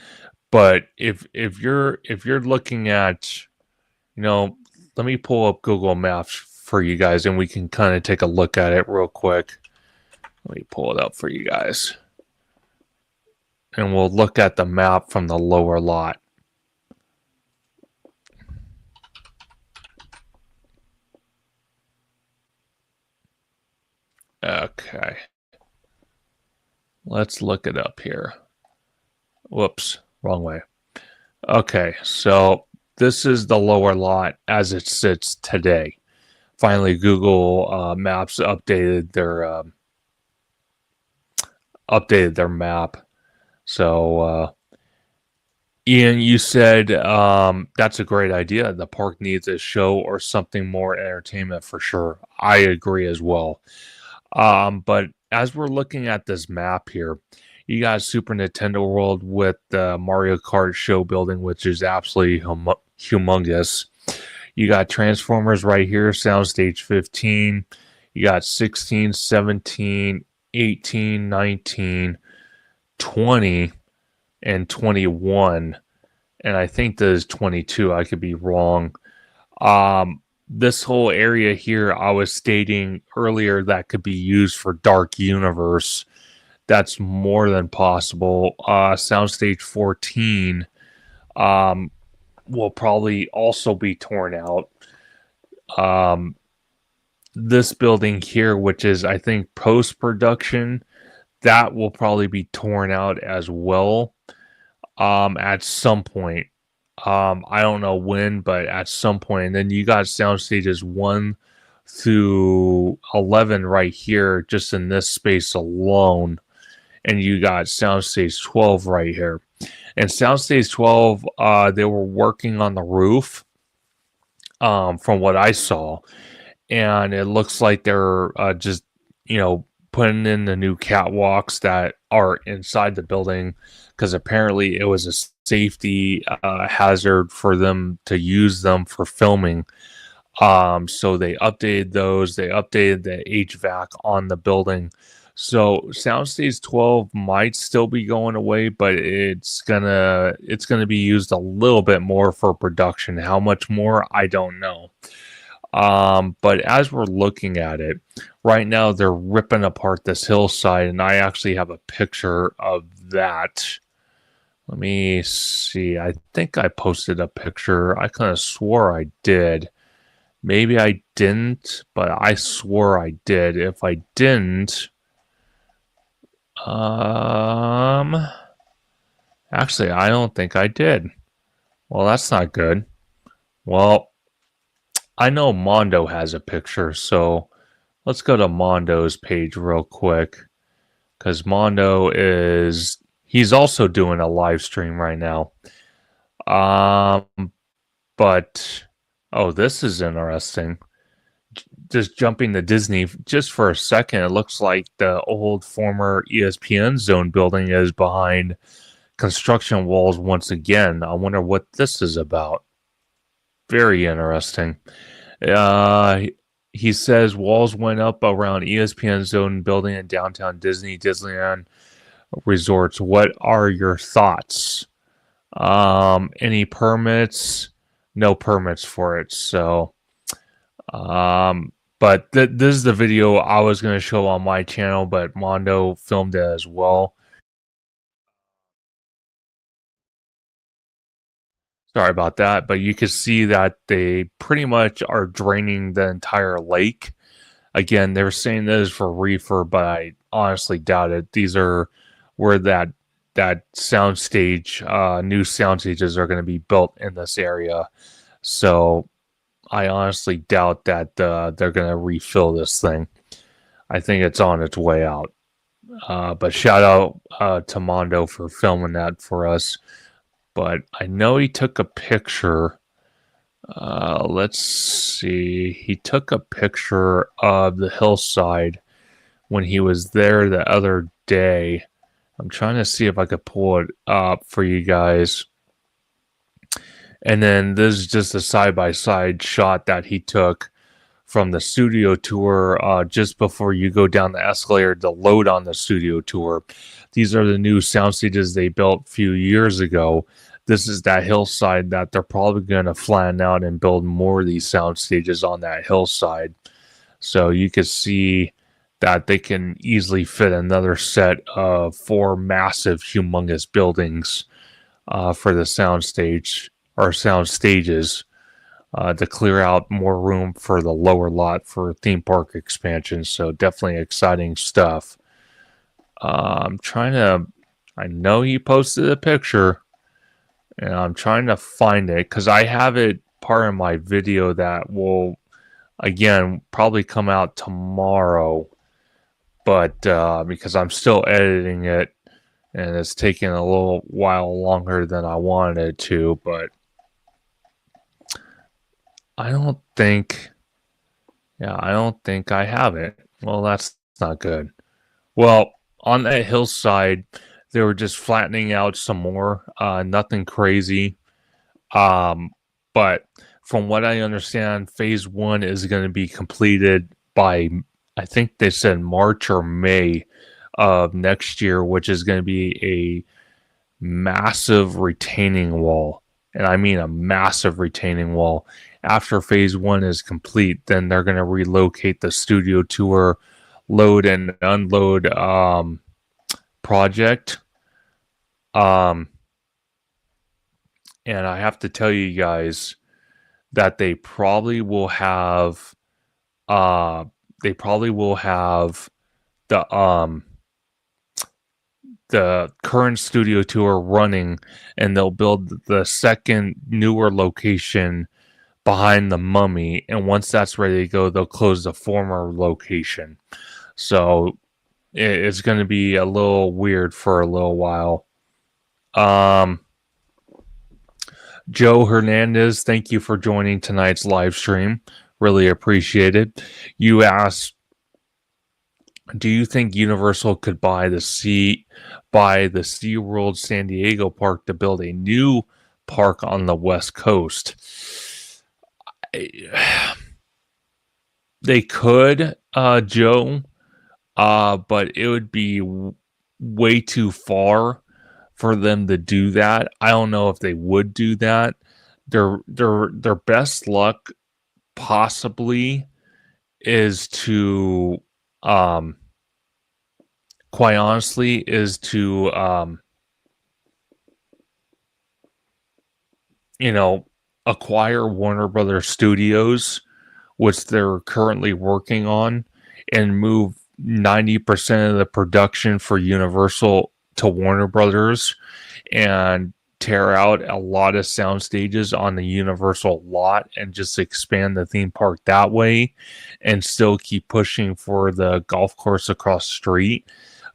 But if you're looking at, let me pull up Google Maps for you guys, and we can kind of take a look at it real quick. Let me pull it up for you guys. And we'll look at the map from the lower lot. Okay. Let's look it up here. Whoops, wrong way. Okay, so this is the lower lot as it sits today. Finally, Google Maps updated their map. So, Ian, you said that's a great idea. The park needs a show or something more entertainment for sure. I agree as well. But as we're looking at this map here, you got Super Nintendo World with the Mario Kart show building, which is absolutely humongous. You got Transformers right here, Soundstage 15. You got 16, 17, 18, 19, 20, and 21. And I think there's 22. I could be wrong. This whole area here, I was stating earlier, that could be used for Dark Universe. That's more than possible. Soundstage 14 will probably also be torn out. This building here, which is, I think, post-production, that will probably be torn out as well at some point. I don't know when, but at some point. And then you got sound stages 1 through 11 right here, just in this space alone. And you got soundstage 12 right here. And soundstage 12, they were working on the roof, from what I saw. And it looks like they're just, putting in the new catwalks that are inside the building, because apparently it was a safety hazard for them to use them for filming. So they updated those. They updated the HVAC on the building. So Soundstage 12 might still be going away, but it's gonna be used a little bit more for production. How much more, I don't know. But as we're looking at it right now, they're ripping apart this hillside, and I actually have a picture of that. Let me see. I think I posted a picture. I kind of swore I did. Maybe I didn't, but I swore I did. If I didn't, actually, I don't think I did. Well, that's not good. Well, I know Mondo has a picture, so let's go to Mondo's page real quick, because Mondo he's also doing a live stream right now. But this is interesting. Just jumping to Disney just for a second, it looks like the old former ESPN Zone building is behind construction walls once again. I wonder what this is about. Very interesting. He says walls went up around ESPN Zone building in downtown Disneyland resorts. What are your thoughts? Any permits? No permits for it. So, but this is the video I was going to show on my channel, but Mondo filmed it as well. Sorry about that, but you can see that they pretty much are draining the entire lake. Again, they're saying this is for reefer, but I honestly doubt it. These are where that soundstage, new sound stages are going to be built in this area. So I honestly doubt that they're going to refill this thing. I think it's on its way out. But shout out to Mondo for filming that for us. But I know he took a picture. Let's see. He took a picture of the hillside when he was there the other day. I'm trying to see if I could pull it up for you guys. And then this is just a side-by-side shot that he took from the studio tour just before you go down the escalator to load on the studio tour. These are the new sound stages they built a few years ago. This is that hillside that they're probably going to flatten out and build more of these sound stages on that hillside. So you can see that they can easily fit another set of 4 massive, humongous buildings for the sound stage or sound stages to clear out more room for the lower lot for theme park expansion. So definitely exciting stuff. I know he posted a picture, and I'm trying to find it because I have it part of my video that will, again, probably come out tomorrow. But because I'm still editing it, and it's taking a little while longer than I wanted it to, but I don't think I have it. Well, that's not good. Well, on that hillside, they were just flattening out some more, nothing crazy. But from what I understand, phase 1 is going to be completed by, I think they said March or May of next year, which is going to be a massive retaining wall. And I mean a massive retaining wall. After phase 1 is complete, then they're going to relocate the studio tour load and unload project. And I have to tell you guys that they probably will have the current studio tour running, and they'll build the second newer location behind the Mummy, and once that's ready to go, they'll close the former location. So it's going to be a little weird for a little while. Joe Hernandez, thank you for joining tonight's live stream. Really appreciate it. You asked, do you think Universal could buy the SeaWorld San Diego park to build a new park on the West Coast? They could, Joe, but it would be way too far for them to do that. I don't know if they would do that. Their best luck possibly is to quite honestly is to acquire Warner Brothers Studios, which they're currently working on, and move 90% of the production for Universal to Warner Brothers and tear out a lot of sound stages on the Universal lot and just expand the theme park that way and still keep pushing for the golf course across the street.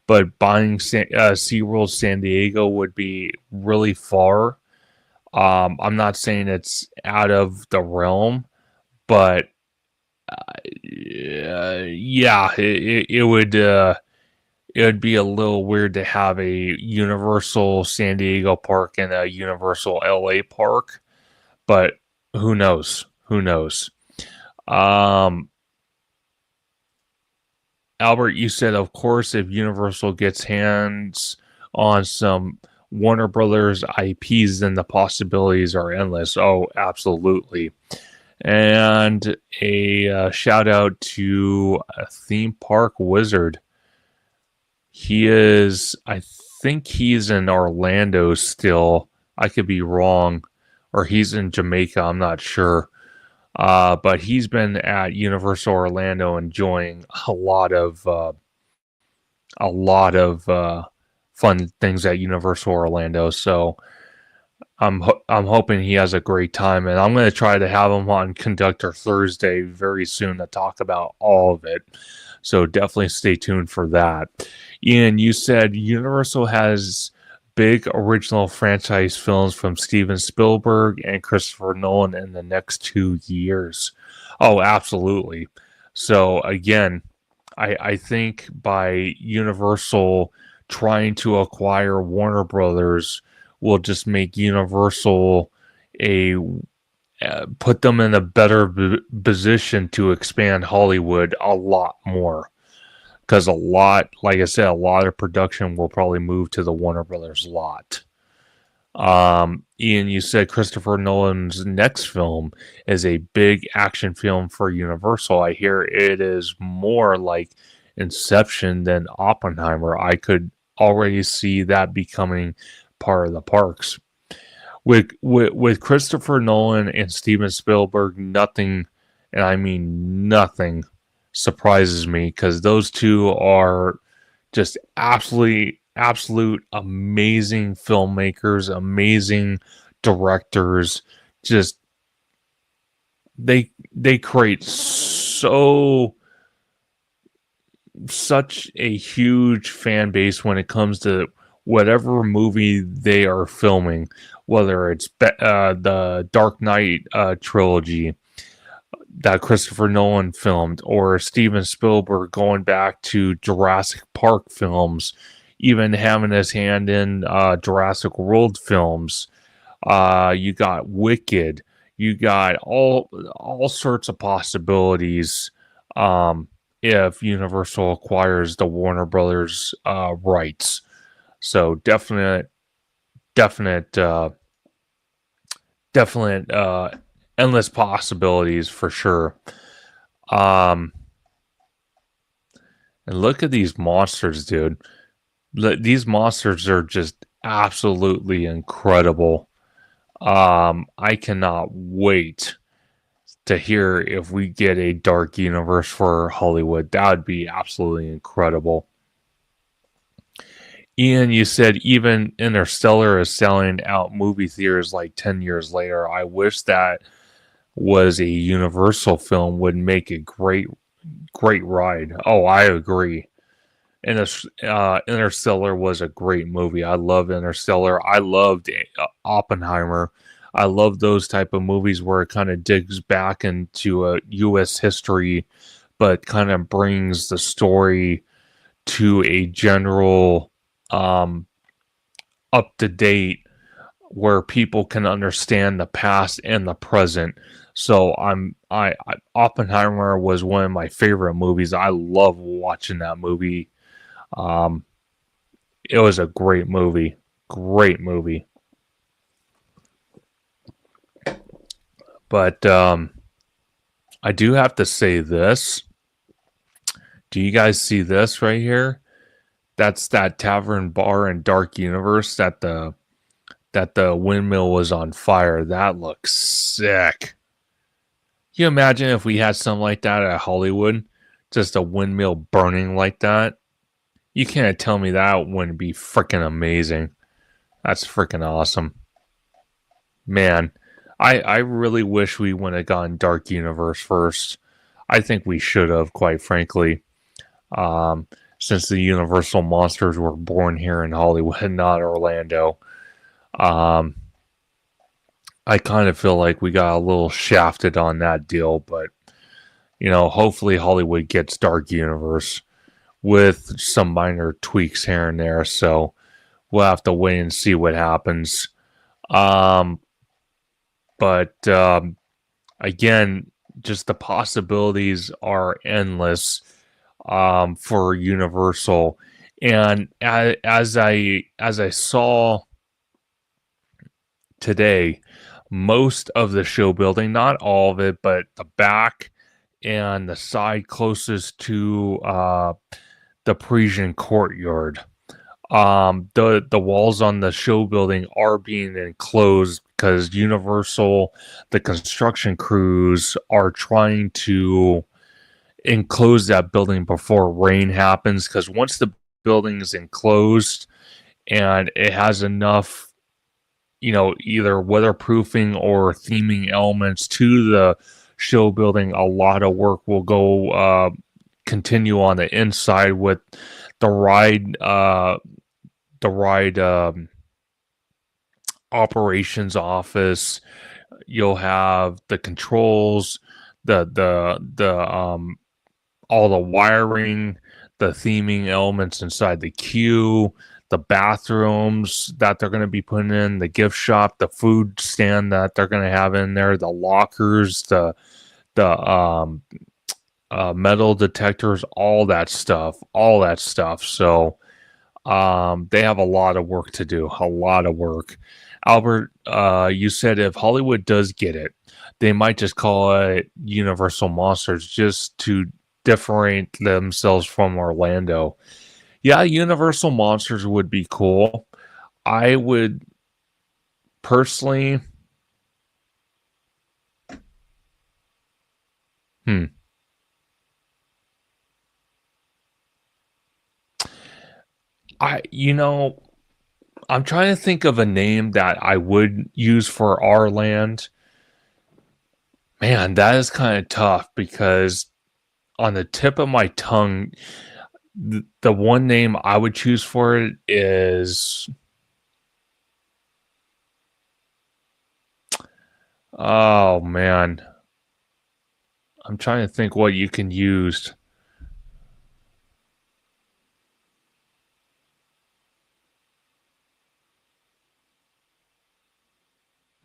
But buying SeaWorld San Diego would be really far. I'm not saying it's out of the realm, but yeah, it would be a little weird to have a Universal San Diego park and a Universal LA park, but who knows? Albert, you said, of course, if Universal gets hands on some Warner Brothers IPs, then the possibilities are endless. Oh, absolutely. And a shout out to a Theme Park Wizard. I think he's in Orlando still. I could be wrong. Or he's in Jamaica, I'm not sure. But he's been at Universal Orlando enjoying a lot of fun things at Universal Orlando. So I'm hoping he has a great time, and I'm going to try to have him on Conductor Thursday very soon to talk about all of it. So definitely stay tuned for that. Ian, you said Universal has big original franchise films from Steven Spielberg and Christopher Nolan in the next 2 years. Oh, absolutely. So again, I think by Universal trying to acquire Warner Brothers will just make Universal put them in a better position to expand Hollywood a lot more. Because like I said, a lot of production will probably move to the Warner Brothers lot. Ian, you said Christopher Nolan's next film is a big action film for Universal. I hear it is more like Inception than Oppenheimer. I could already see that becoming part of the parks. With Christopher Nolan and Steven Spielberg, nothing, and I mean nothing, surprises me, because those two are just absolute amazing filmmakers, amazing directors. Just they create such a huge fan base when it comes to whatever movie they are filming, whether it's the Dark Knight trilogy that Christopher Nolan filmed, or Steven Spielberg going back to Jurassic Park films, even having his hand in Jurassic World films. You got Wicked. You got all sorts of possibilities if Universal acquires the Warner Brothers rights. So definite endless possibilities for sure. And look at these monsters, dude. These monsters are just absolutely incredible. I cannot wait to hear if we get a dark universe for Hollywood. That would be absolutely incredible. Ian, you said even Interstellar is selling out movie theaters like 10 years later. I wish that was a Universal film, would make a great ride. Oh, I agree. Interstellar was a great movie. I love Interstellar. I loved Oppenheimer. I love those type of movies where it kind of digs back into U.S. history, but kind of brings the story to a general up to date, where people can understand the past and the present. So Oppenheimer was one of my favorite movies. I love watching that movie. It was a great movie. Great movie. But I do have to say this. Do you guys see this right here? That's that tavern bar in Dark Universe that the windmill was on fire. That looks sick. Can you imagine if we had something like that at Hollywood? Just a windmill burning like that? You can't tell me that wouldn't be freaking amazing. That's freaking awesome. Man, I really wish we wouldn't have gone Dark Universe first. I think we should have, quite frankly. Since the Universal monsters were born here in Hollywood, not Orlando. I kind of feel like we got a little shafted on that deal, but hopefully Hollywood gets Dark Universe with some minor tweaks here and there. So we'll have to wait and see what happens. But again, just the possibilities are endless for Universal. And as I saw today, most of the show building, not all of it, but the back and the side closest to the Parisian courtyard, the walls on the show building are being enclosed because Universal, the construction crews, are trying to enclose that building before rain happens, because once the building is enclosed and it has enough either weatherproofing or theming elements to the show building, a lot of work will go continue on the inside with the ride operations office. You'll have the controls, the all the wiring, the theming elements inside the queue, the bathrooms that they're going to be putting in, the gift shop, the food stand that they're going to have in there, the lockers, the metal detectors, all that stuff. So they have a lot of work to do, a lot of work. Albert, you said if Hollywood does get it, they might just call it Universal Monsters just to differentiate themselves from Orlando. Yeah, Universal Monsters would be cool. I would personally, hmm, I'm trying to think of a name that I would use for our land. Man, that is kind of tough because on the tip of my tongue, the one name I would choose for it is, oh man, I'm trying to think what you can use.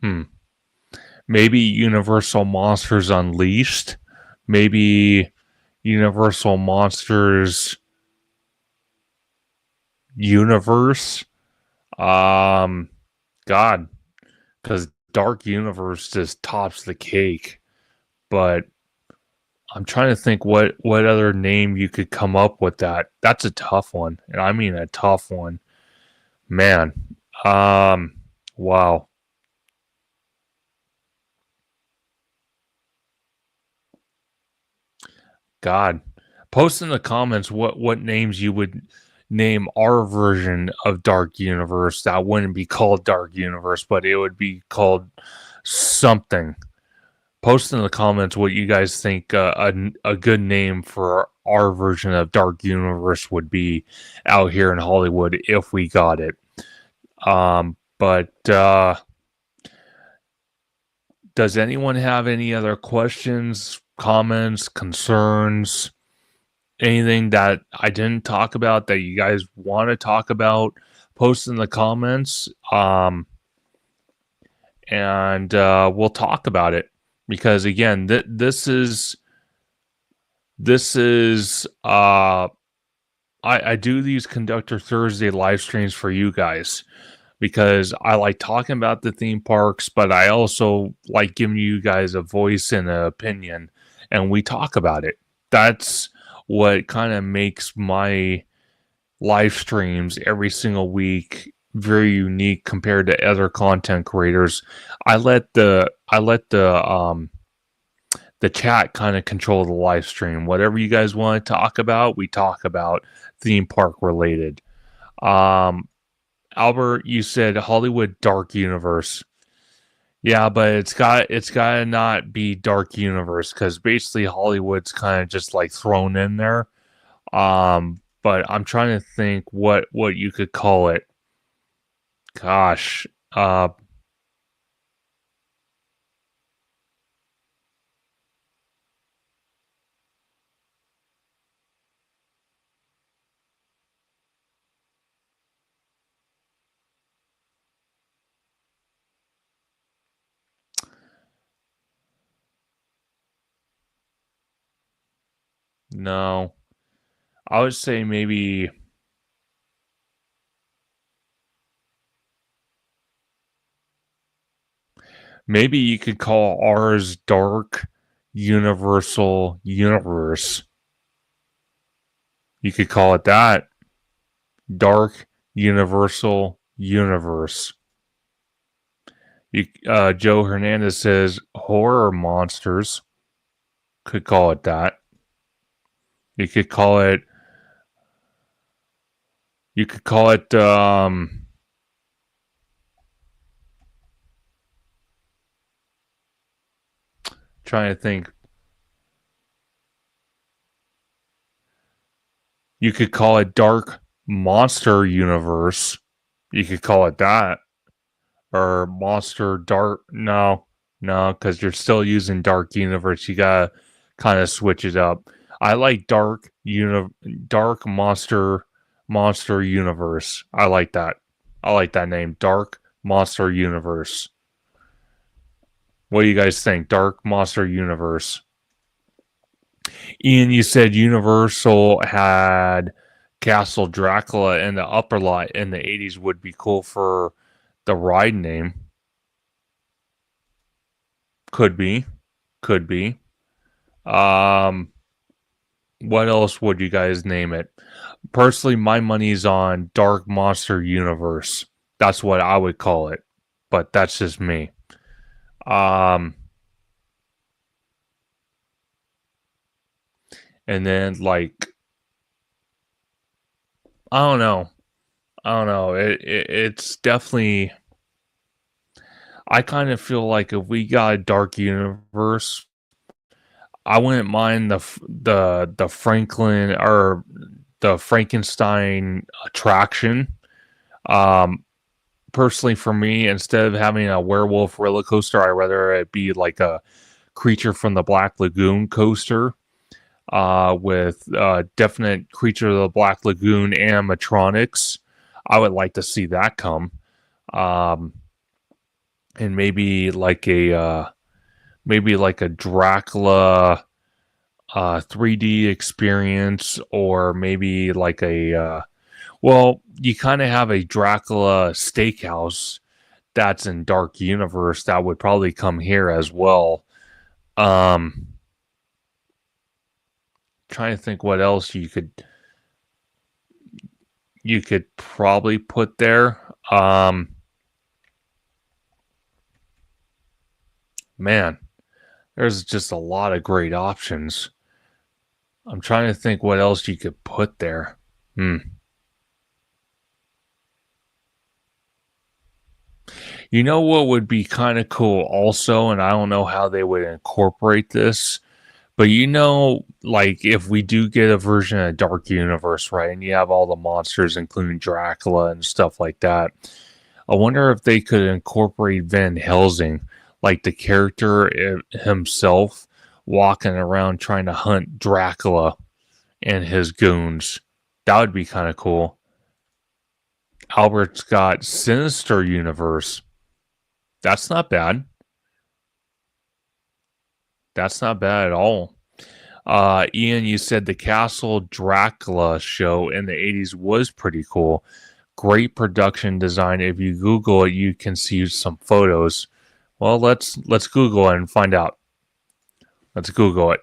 Hmm. Maybe Universal Monsters Unleashed. Maybe Universal Monsters Universe. Um, God, because Dark Universe just tops the cake. But I'm trying to think what other name you could come up with that. That's a tough one, and I mean a tough one, man. Um, wow. God, post in the comments what names you would name our version of Dark Universe that wouldn't be called Dark Universe, but it would be called something. Post in the comments what you guys think a good name for our version of Dark Universe would be out here in Hollywood if we got it. But does anyone have any other questions, comments, concerns? Anything that I didn't talk about that you guys want to talk about, post in the comments. And we'll talk about it because again, I do these Conductor Thursday live streams for you guys because I like talking about the theme parks, but I also like giving you guys a voice and an opinion, and we talk about it. That's what kind of makes my live streams every single week very unique compared to other content creators. I let the chat kind of control the live stream. Whatever you guys want to talk about, we talk about theme park related. Albert, you said Hollywood Dark Universe. Yeah, but it's got to not be Dark Universe because basically Hollywood's kind of just like thrown in there. But I'm trying to think what you could call it. Gosh, no, I would say maybe you could call ours Dark Universal Universe. You could call it that. Dark Universal Universe. Joe Hernandez says horror monsters. Could call it that. You could call it. You could call it. Trying to think. You could call it Dark Monster Universe. You could call it that. Or Monster Dark. No, because you're still using Dark Universe. You gotta kind of switch it up. I like Dark Monster Monster Universe. I like that. I like that name. Dark Monster Universe. What do you guys think? Dark Monster Universe. Ian, you said Universal had Castle Dracula in the upper lot in the 80s would be cool for the ride name. Could be. Could be. What else would you guys name it? Personally, my money's on Dark Monster Universe. That's what I would call it. But that's just me. And then like I don't know. It's definitely. I kind of feel like if we got a dark universe, I wouldn't mind the Franklin or the Frankenstein attraction. Personally, for me, instead of having a werewolf roller coaster, I'd rather it be like a Creature from the Black Lagoon coaster. With definite Creature of the Black Lagoon animatronics. I would like to see that come. And maybe like a Dracula 3D experience, or maybe like well, you kind of have a Dracula steakhouse that's in Dark Universe that would probably come here as well. Trying to think what else you could probably put there. Man, there's just a lot of great options. I'm trying to think what else you could put there. You know what would be kind of cool also, and I don't know how they would incorporate this, but like if we do get a version of Dark Universe, right, and you have all the monsters, including Dracula and stuff like that, I wonder if they could incorporate Van Helsing, like the character himself, walking around trying to hunt Dracula and his goons. That would be kind of cool. Albert's got Sinister Universe. That's not bad. That's not bad at all. Ian, you said the Castle Dracula show in the 80s was pretty cool. Great production design. If you Google it, you can see some photos. Well, let's Google it and find out. Let's Google it.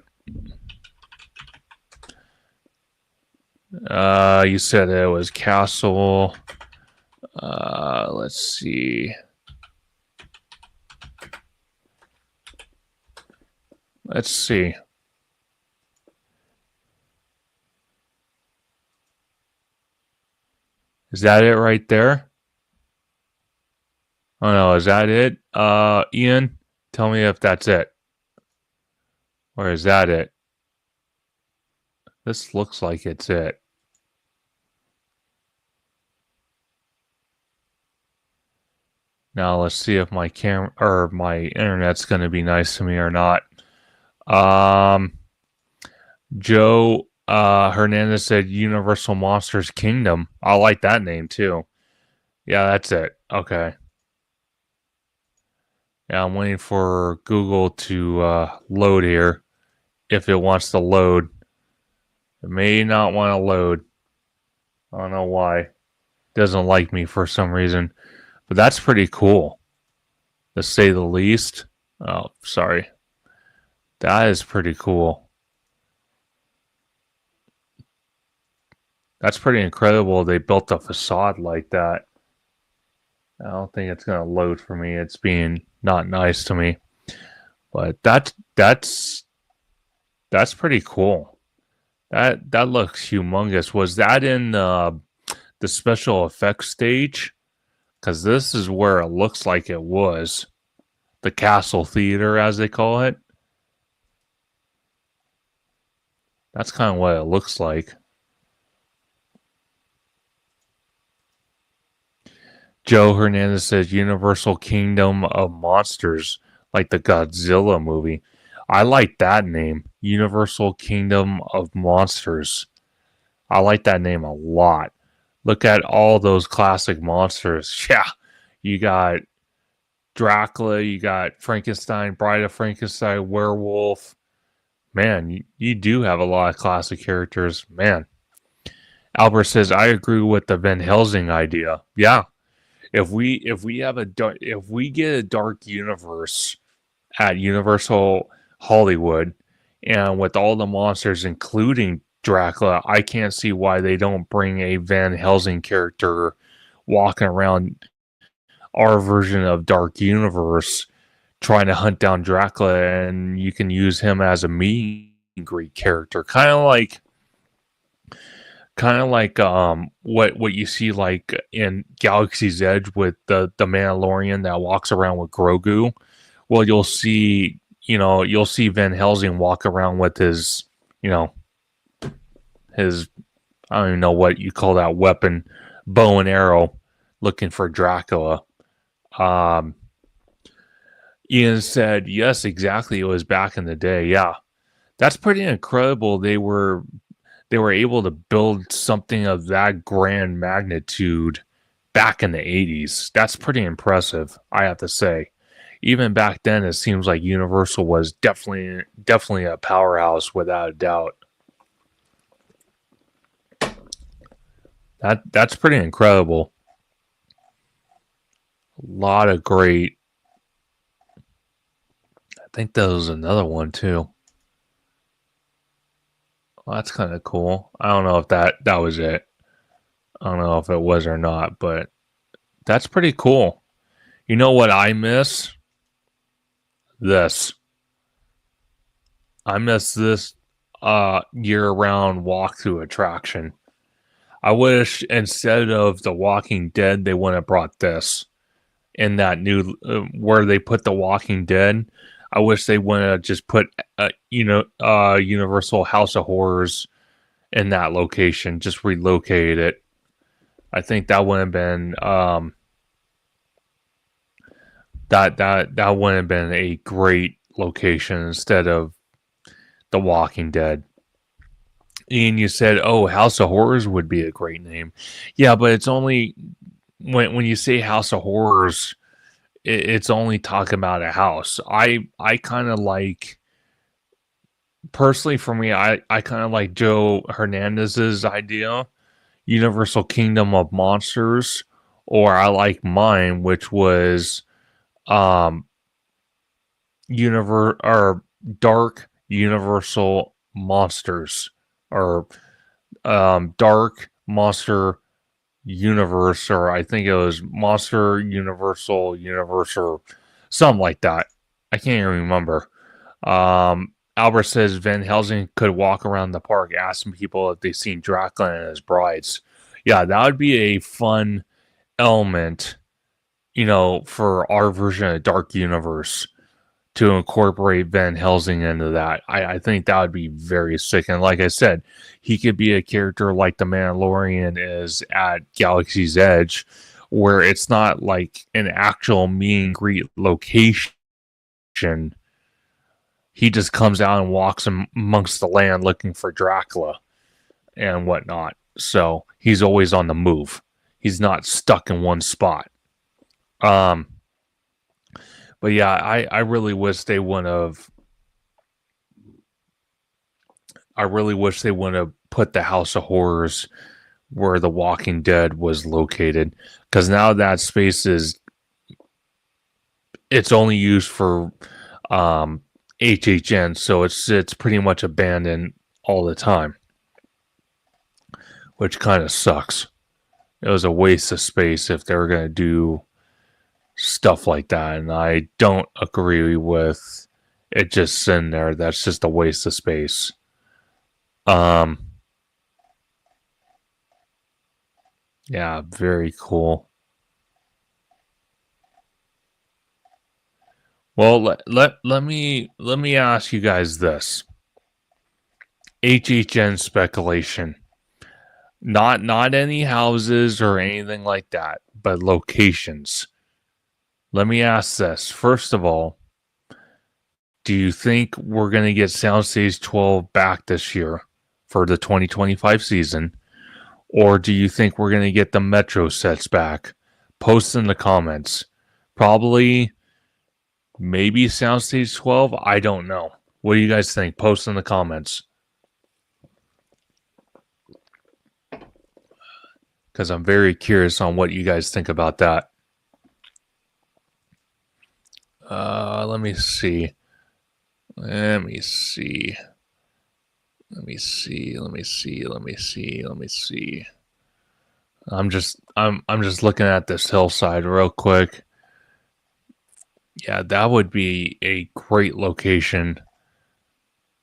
You said it was Castle. Let's see. Let's see. Is that it right there? Oh no, is that it? Ian, tell me if that's it. Or is that it? This looks like it's it. Now let's see if my camera or my internet's going to be nice to me or not. Joe Hernandez said Universal Monsters Kingdom. I like that name too. Yeah, that's it. Okay. Yeah, I'm waiting for Google to load here. If it wants to load. It may not want to load. I don't know why. It doesn't like me for some reason. But that's pretty cool. To say the least. Oh, sorry. That is pretty cool. That's pretty incredible. They built a facade like that. I don't think it's going to load for me. It's being not nice to me. But that's pretty cool. That looks humongous. Was that in the special effects stage? Because this is where it looks like it was. The Castle Theater, as they call it. That's kind of what it looks like. Joe Hernandez says Universal Kingdom of Monsters, like the Godzilla movie. I like that name, Universal Kingdom of Monsters. I like that name a lot. Look at all those classic monsters. Yeah, you got Dracula, you got Frankenstein, Bride of Frankenstein, Werewolf. Man, you do have a lot of classic characters. Man, Albert says I agree with the Van Helsing idea. Yeah, if we get a dark universe at Universal Hollywood, and with all the monsters, including Dracula, I can't see why they don't bring a Van Helsing character walking around our version of Dark Universe trying to hunt down Dracula, and you can use him as a meet and greet character, kind of like what you see like in Galaxy's Edge with the Mandalorian that walks around with Grogu. Well, you'll see Van Helsing walk around with his, his, I don't even know what you call that weapon, bow and arrow, looking for Dracula. Ian said, yes, exactly. It was back in the day. Yeah, that's pretty incredible. They were able to build something of that grand magnitude back in the 80s. That's pretty impressive, I have to say. Even back then, it seems like Universal was definitely a powerhouse without a doubt. That's pretty incredible. A lot of great. I think there was another one too. Well, that's kind of cool. I don't know if that was it. I don't know if it was or not, but that's pretty cool. You know what I miss? This. I miss this year-round walkthrough attraction. I wish instead of The Walking Dead, they would have brought this in that new where they put The Walking Dead. I wish they would have just put Universal House of Horrors in that location, just relocated it. I think that would have been that would have been a great location instead of The Walking Dead. And you said, "Oh, House of Horrors would be a great name." Yeah, but it's only when you say House of Horrors, it's only talking about a house. I kind of like, personally for me, I kind of like Joe Hernandez's idea, Universal Kingdom of Monsters, or I like mine, which was Dark Universal Monsters, or Dark Monster Universe, or I think it was Monster Universal Universe, or something like that. I can't even remember. Albert says Van Helsing could walk around the park asking people if they've seen Dracula and his brides. Yeah, that would be a fun element, for our version of Dark Universe, to incorporate Van Helsing into that. I think that would be very sick. And like I said, he could be a character like the Mandalorian is at Galaxy's Edge, where it's not like an actual meet and greet location. He just comes out and walks amongst the land looking for Dracula and whatnot. So he's always on the move. He's not stuck in one spot. But yeah, I really wish they wouldn't have. I really wish they wouldn't have put the House of Horrors where The Walking Dead was located, because now that space it's only used for HHN, so it's pretty much abandoned all the time, which kind of sucks. It was a waste of space if they were going to do stuff like that, and I don't agree with it just sitting there. That's just a waste of space. Yeah, very cool. Well, let me ask you guys this. HHN speculation. Not any houses or anything like that, but locations. Let me ask this. First of all, do you think we're going to get Soundstage 12 back this year for the 2025 season? Or do you think we're going to get the Metro sets back? Post in the comments. Probably, maybe Soundstage 12. I don't know. What do you guys think? Post in the comments. Because I'm very curious on what you guys think about that. Let me see. Let me see. Let me see. Let me see. Let me see. Let me see. I'm just looking at this hillside real quick. Yeah, that would be a great location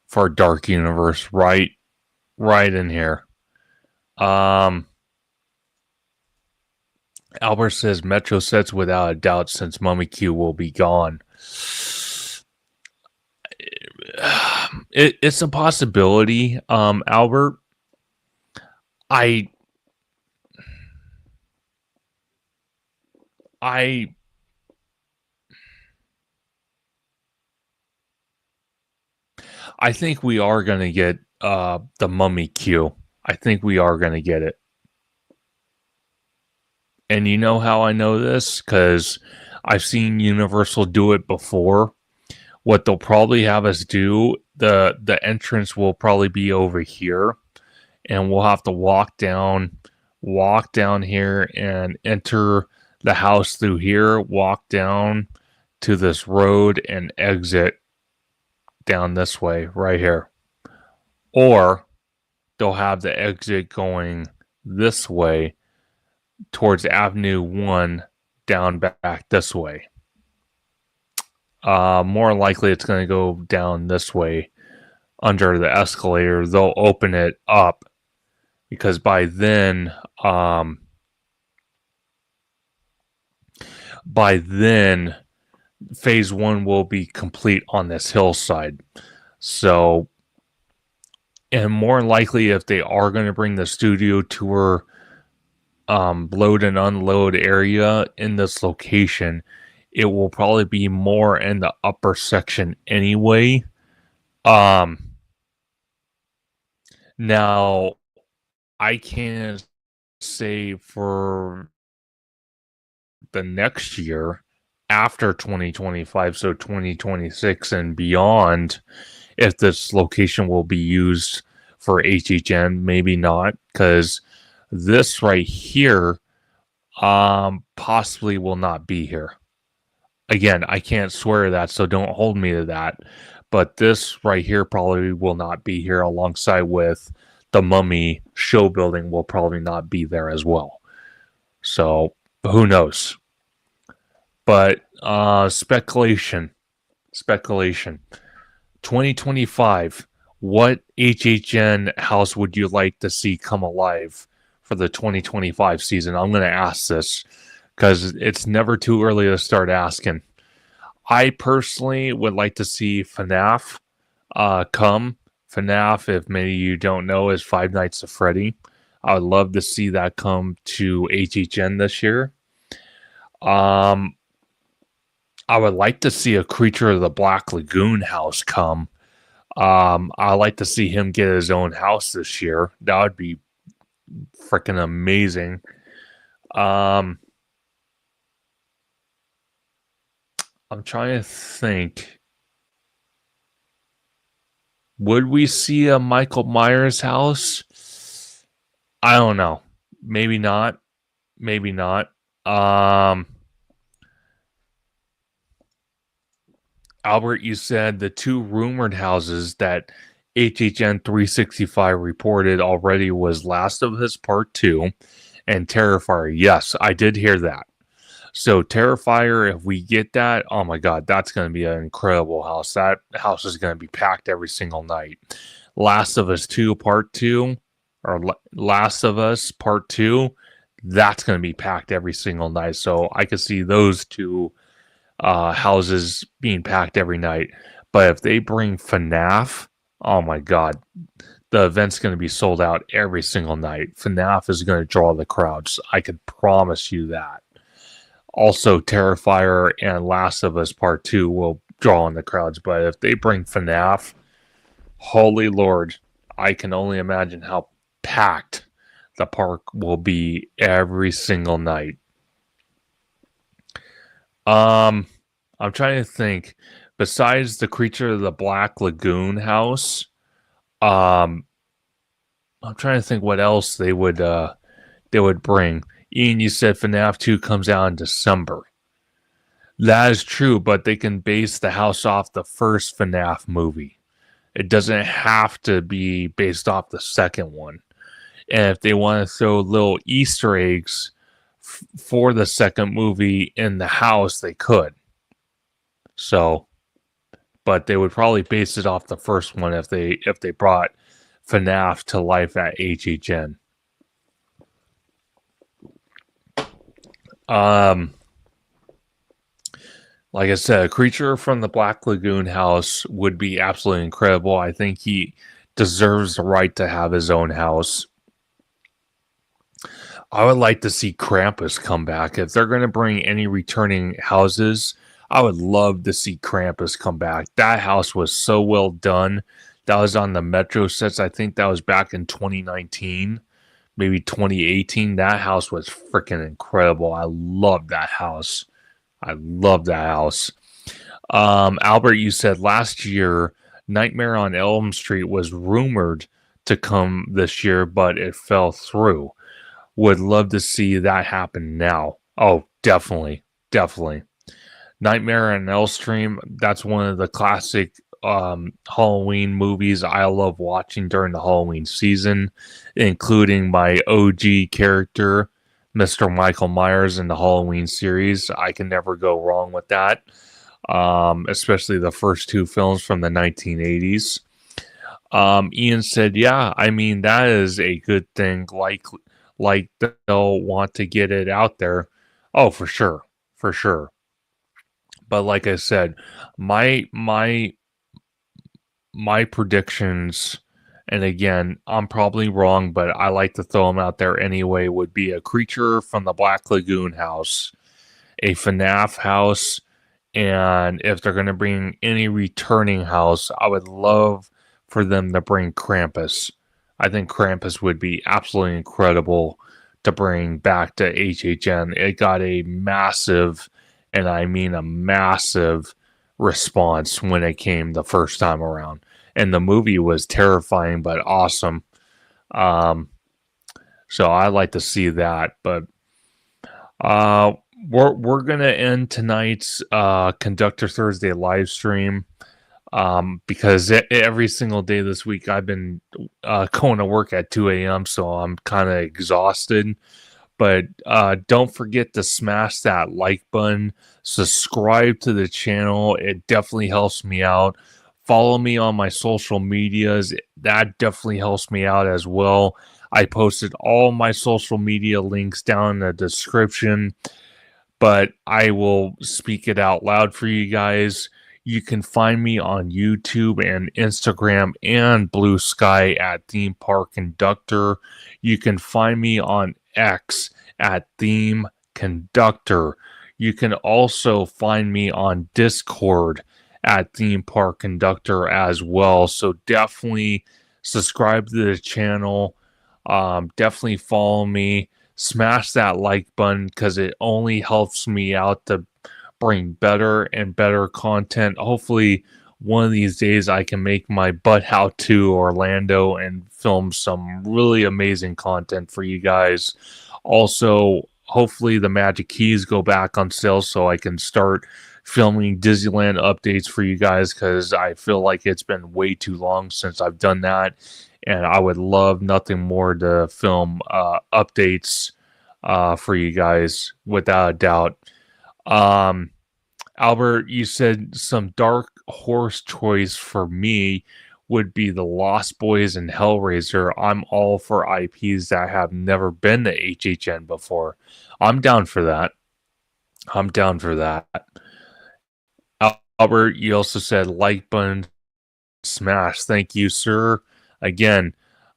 for Dark Universe, right in here. Albert says Metro sets without a doubt since Mummy Q will be gone. It's a possibility, Albert. I think we are going to get the Mummy Q. I think we are going to get it. And you know how I know this? Because I've seen Universal do it before. What they'll probably have us do, the entrance will probably be over here. And we'll have to walk down here and enter the house through here, walk down to this road and exit down this way right here. Or they'll have the exit going this way towards Avenue 1 down back this way. More likely it's going to go down this way under the escalator. They'll open it up because by then phase 1 will be complete on this hillside. So, and more likely if they are going to bring the studio tour load and unload area in this location, it will probably be more in the upper section anyway. Now I can't say for the next year after 2025, so 2026 and beyond, if this location will be used for HHN. Maybe not, because this right here possibly will not be here. Again, I can't swear that, so don't hold me to that. But this right here probably will not be here, alongside with the Mummy show building will probably not be there as well. So who knows? But speculation. 2025. What HHN house would you like to see come alive for the 2025 season? I'm going to ask this because it's never too early to start asking. I personally would like to see FNAF come. FNAF, if many of you don't know, is Five Nights at Freddy. I would love to see that come to HHN this year. I would like to see a Creature of the Black Lagoon house come. I'd like to see him get his own house this year. That would be freaking amazing. I'm trying to think. Would we see a Michael Myers house? I don't know. Maybe not. Albert, you said the two rumored houses that HHN 365 reported already was Last of Us Part 2 and Terrifier. Yes, I did hear that. So Terrifier, if we get that, oh my God, that's going to be an incredible house. That house is going to be packed every single night. Last of Us 2 Part 2, or Last of Us Part 2, that's going to be packed every single night. So I could see those two houses being packed every night. But if they bring FNAF, oh my God, the event's going to be sold out every single night. FNAF is going to draw the crowds. I could promise you that. Also, Terrifier and Last of Us Part 2 will draw in the crowds. But if they bring FNAF, holy Lord, I can only imagine how packed the park will be every single night. I'm trying to think. Besides the Creature of the Black Lagoon house, I'm trying to think what else they would bring. Ian, you said FNAF 2 comes out in December. That is true, but they can base the house off the first FNAF movie. It doesn't have to be based off the second one. And if they want to throw little Easter eggs for the second movie in the house, they could. So, but they would probably base it off the first one if they brought FNAF to life at HHN. Like I said, a Creature from the Black Lagoon house would be absolutely incredible. I think he deserves the right to have his own house. I would like to see Krampus come back. If they're going to bring any returning houses, I would love to see Krampus come back. That house was so well done. That was on the Metro sets. I think that was back in 2019, maybe 2018. That house was freaking incredible. I love that house. Albert, you said last year Nightmare on Elm Street was rumored to come this year, but it fell through. Would love to see that happen now. Oh, definitely. Nightmare on Elm Street, that's one of the classic Halloween movies I love watching during the Halloween season, including my OG character, Mr. Michael Myers in the Halloween series. I can never go wrong with that, especially the first two films from the 1980s. Ian said, yeah, I mean, that is a good thing. Like they'll want to get it out there. Oh, for sure. But like I said, my predictions, and again, I'm probably wrong, but I like to throw them out there anyway, would be a Creature from the Black Lagoon house, a FNAF house, and if they're going to bring any returning house, I would love for them to bring Krampus. I think Krampus would be absolutely incredible to bring back to HHN. It got a massive, and I mean a massive, response when it came the first time around. And the movie was terrifying but awesome. So I like to see that. But we're gonna end tonight's Conductor Thursday live stream. Because every single day this week I've been going to work at 2 a.m. so I'm kind of exhausted. But don't forget to smash that like button, subscribe to the channel. It definitely helps me out. Follow me on my social medias. That definitely helps me out as well. I posted all my social media links down in the description, but I will speak it out loud for you guys. You can find me on YouTube and Instagram and Blue Sky at ThemeParkConductor. You can find me on X at ThemeConductor. You can also find me on Discord at ThemeParkConductor as well. So definitely subscribe to the channel. Definitely follow me. Smash that like button because it only helps me out to bring better and better content. Hopefully one of these days I can make my butt out to Orlando and film some really amazing content for you guys. Also, hopefully the Magic Keys go back on sale so I can start filming Disneyland updates for you guys, because I feel like it's been way too long since I've done that, and I would love nothing more to film updates for you guys, without a doubt. Albert, you said some dark horse choice for me would be the Lost Boys and Hellraiser. I'm all for IPs that have never been to HHN before. I'm down for that. Albert, you also said like button smash. Thank you, sir. Again,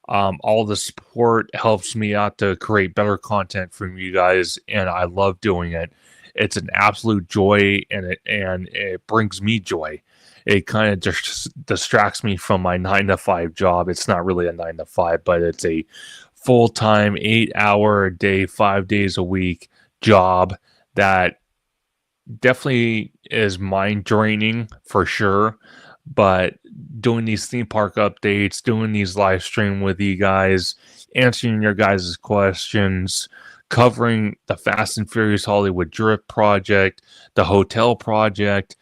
all the support helps me out to create better content from you guys, and I love doing it. It's an absolute joy, and it brings me joy. It kind of just distracts me from my 9-to-5 job. It's not really a 9-to-5, but it's a full-time 8-hour a day, 5 days a week job that definitely is mind draining for sure. But doing these theme park updates, doing these live stream with you guys, answering your guys' questions, covering the Fast and Furious Hollywood Drift project, the hotel project,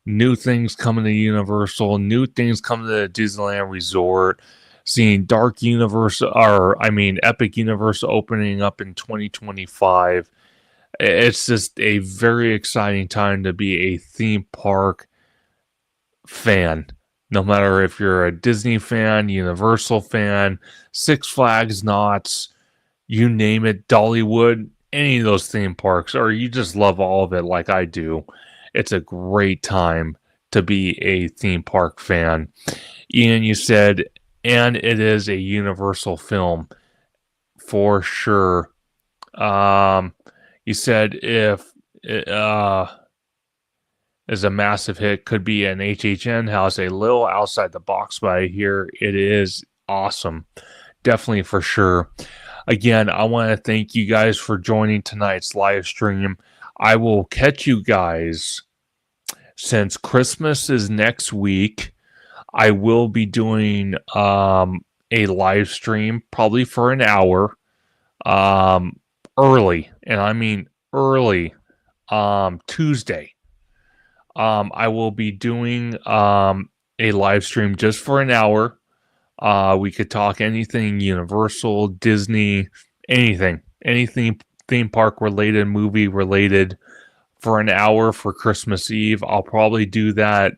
new things coming to Universal, new things coming to the Disneyland Resort, seeing Dark Universe, or I mean Epic Universe opening up in 2025. It's just a very exciting time to be a theme park fan. No matter if you're a Disney fan, Universal fan, Six Flags, Knott's, you name it, Dollywood, any of those theme parks, or you just love all of it like I do. It's a great time to be a theme park fan. Ian, you said, and it is a Universal film for sure. You said if it is a massive hit, could be an HHN house, a little outside the box, but I hear it is awesome. Definitely for sure. Again, I want to thank you guys for joining tonight's live stream. I will catch you guys since Christmas is next week. I will be doing a live stream probably for an hour early, and I mean early Tuesday. I will be doing a live stream just for an hour. We could talk anything Universal, Disney, anything theme park related, movie related for an hour for Christmas Eve. I'll probably do that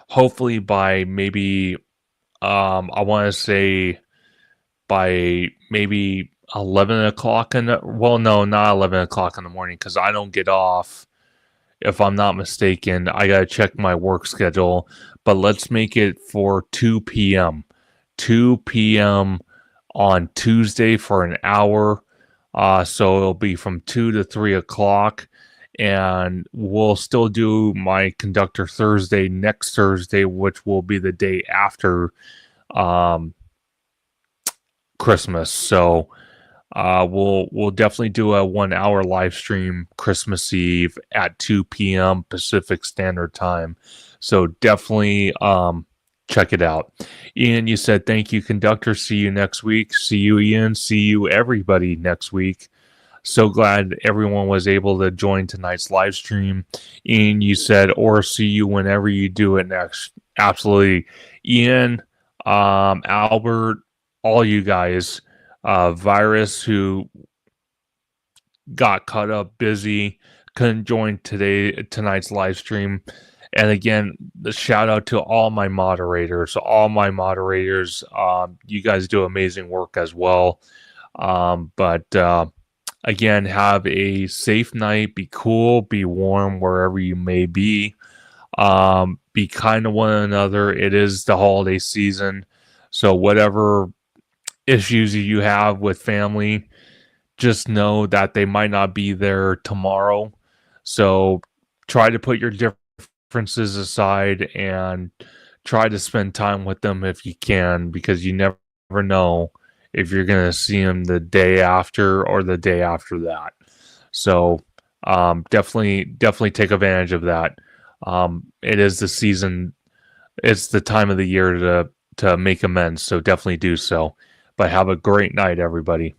hopefully by maybe I want to say by maybe 11 o'clock well, no, not 11 o'clock in the morning, because I don't get off, if I'm not mistaken. I got to check my work schedule, but let's make it for 2 p.m. 2 p.m. on Tuesday for an hour. So it'll be from 2 to 3 o'clock. And we'll still do my Conductor Thursday next Thursday, which will be the day after Christmas. So we'll definitely do a 1 hour live stream Christmas Eve at 2 p.m. Pacific Standard Time. So definitely check it out. Ian, you said thank you, Conductor. See you next week. See you, Ian. See you, everybody, next week. So glad everyone was able to join tonight's live stream. Ian, you said, or see you whenever you do it next. Absolutely. Ian, Albert, all you guys, Virus, who got caught up busy, couldn't join tonight's live stream. And again, the shout out to all my moderators. You guys do amazing work as well. Again, have a safe night. Be cool, be warm wherever you may be. Be kind to one another. It is the holiday season. So whatever issues you have with family, just know that they might not be there tomorrow. So try to put your differences aside and try to spend time with them if you can, because you never know if you're going to see them the day after or the day after that. So definitely take advantage of that. It is the season. It's the time of the year to make amends. So definitely do so. But have a great night, everybody.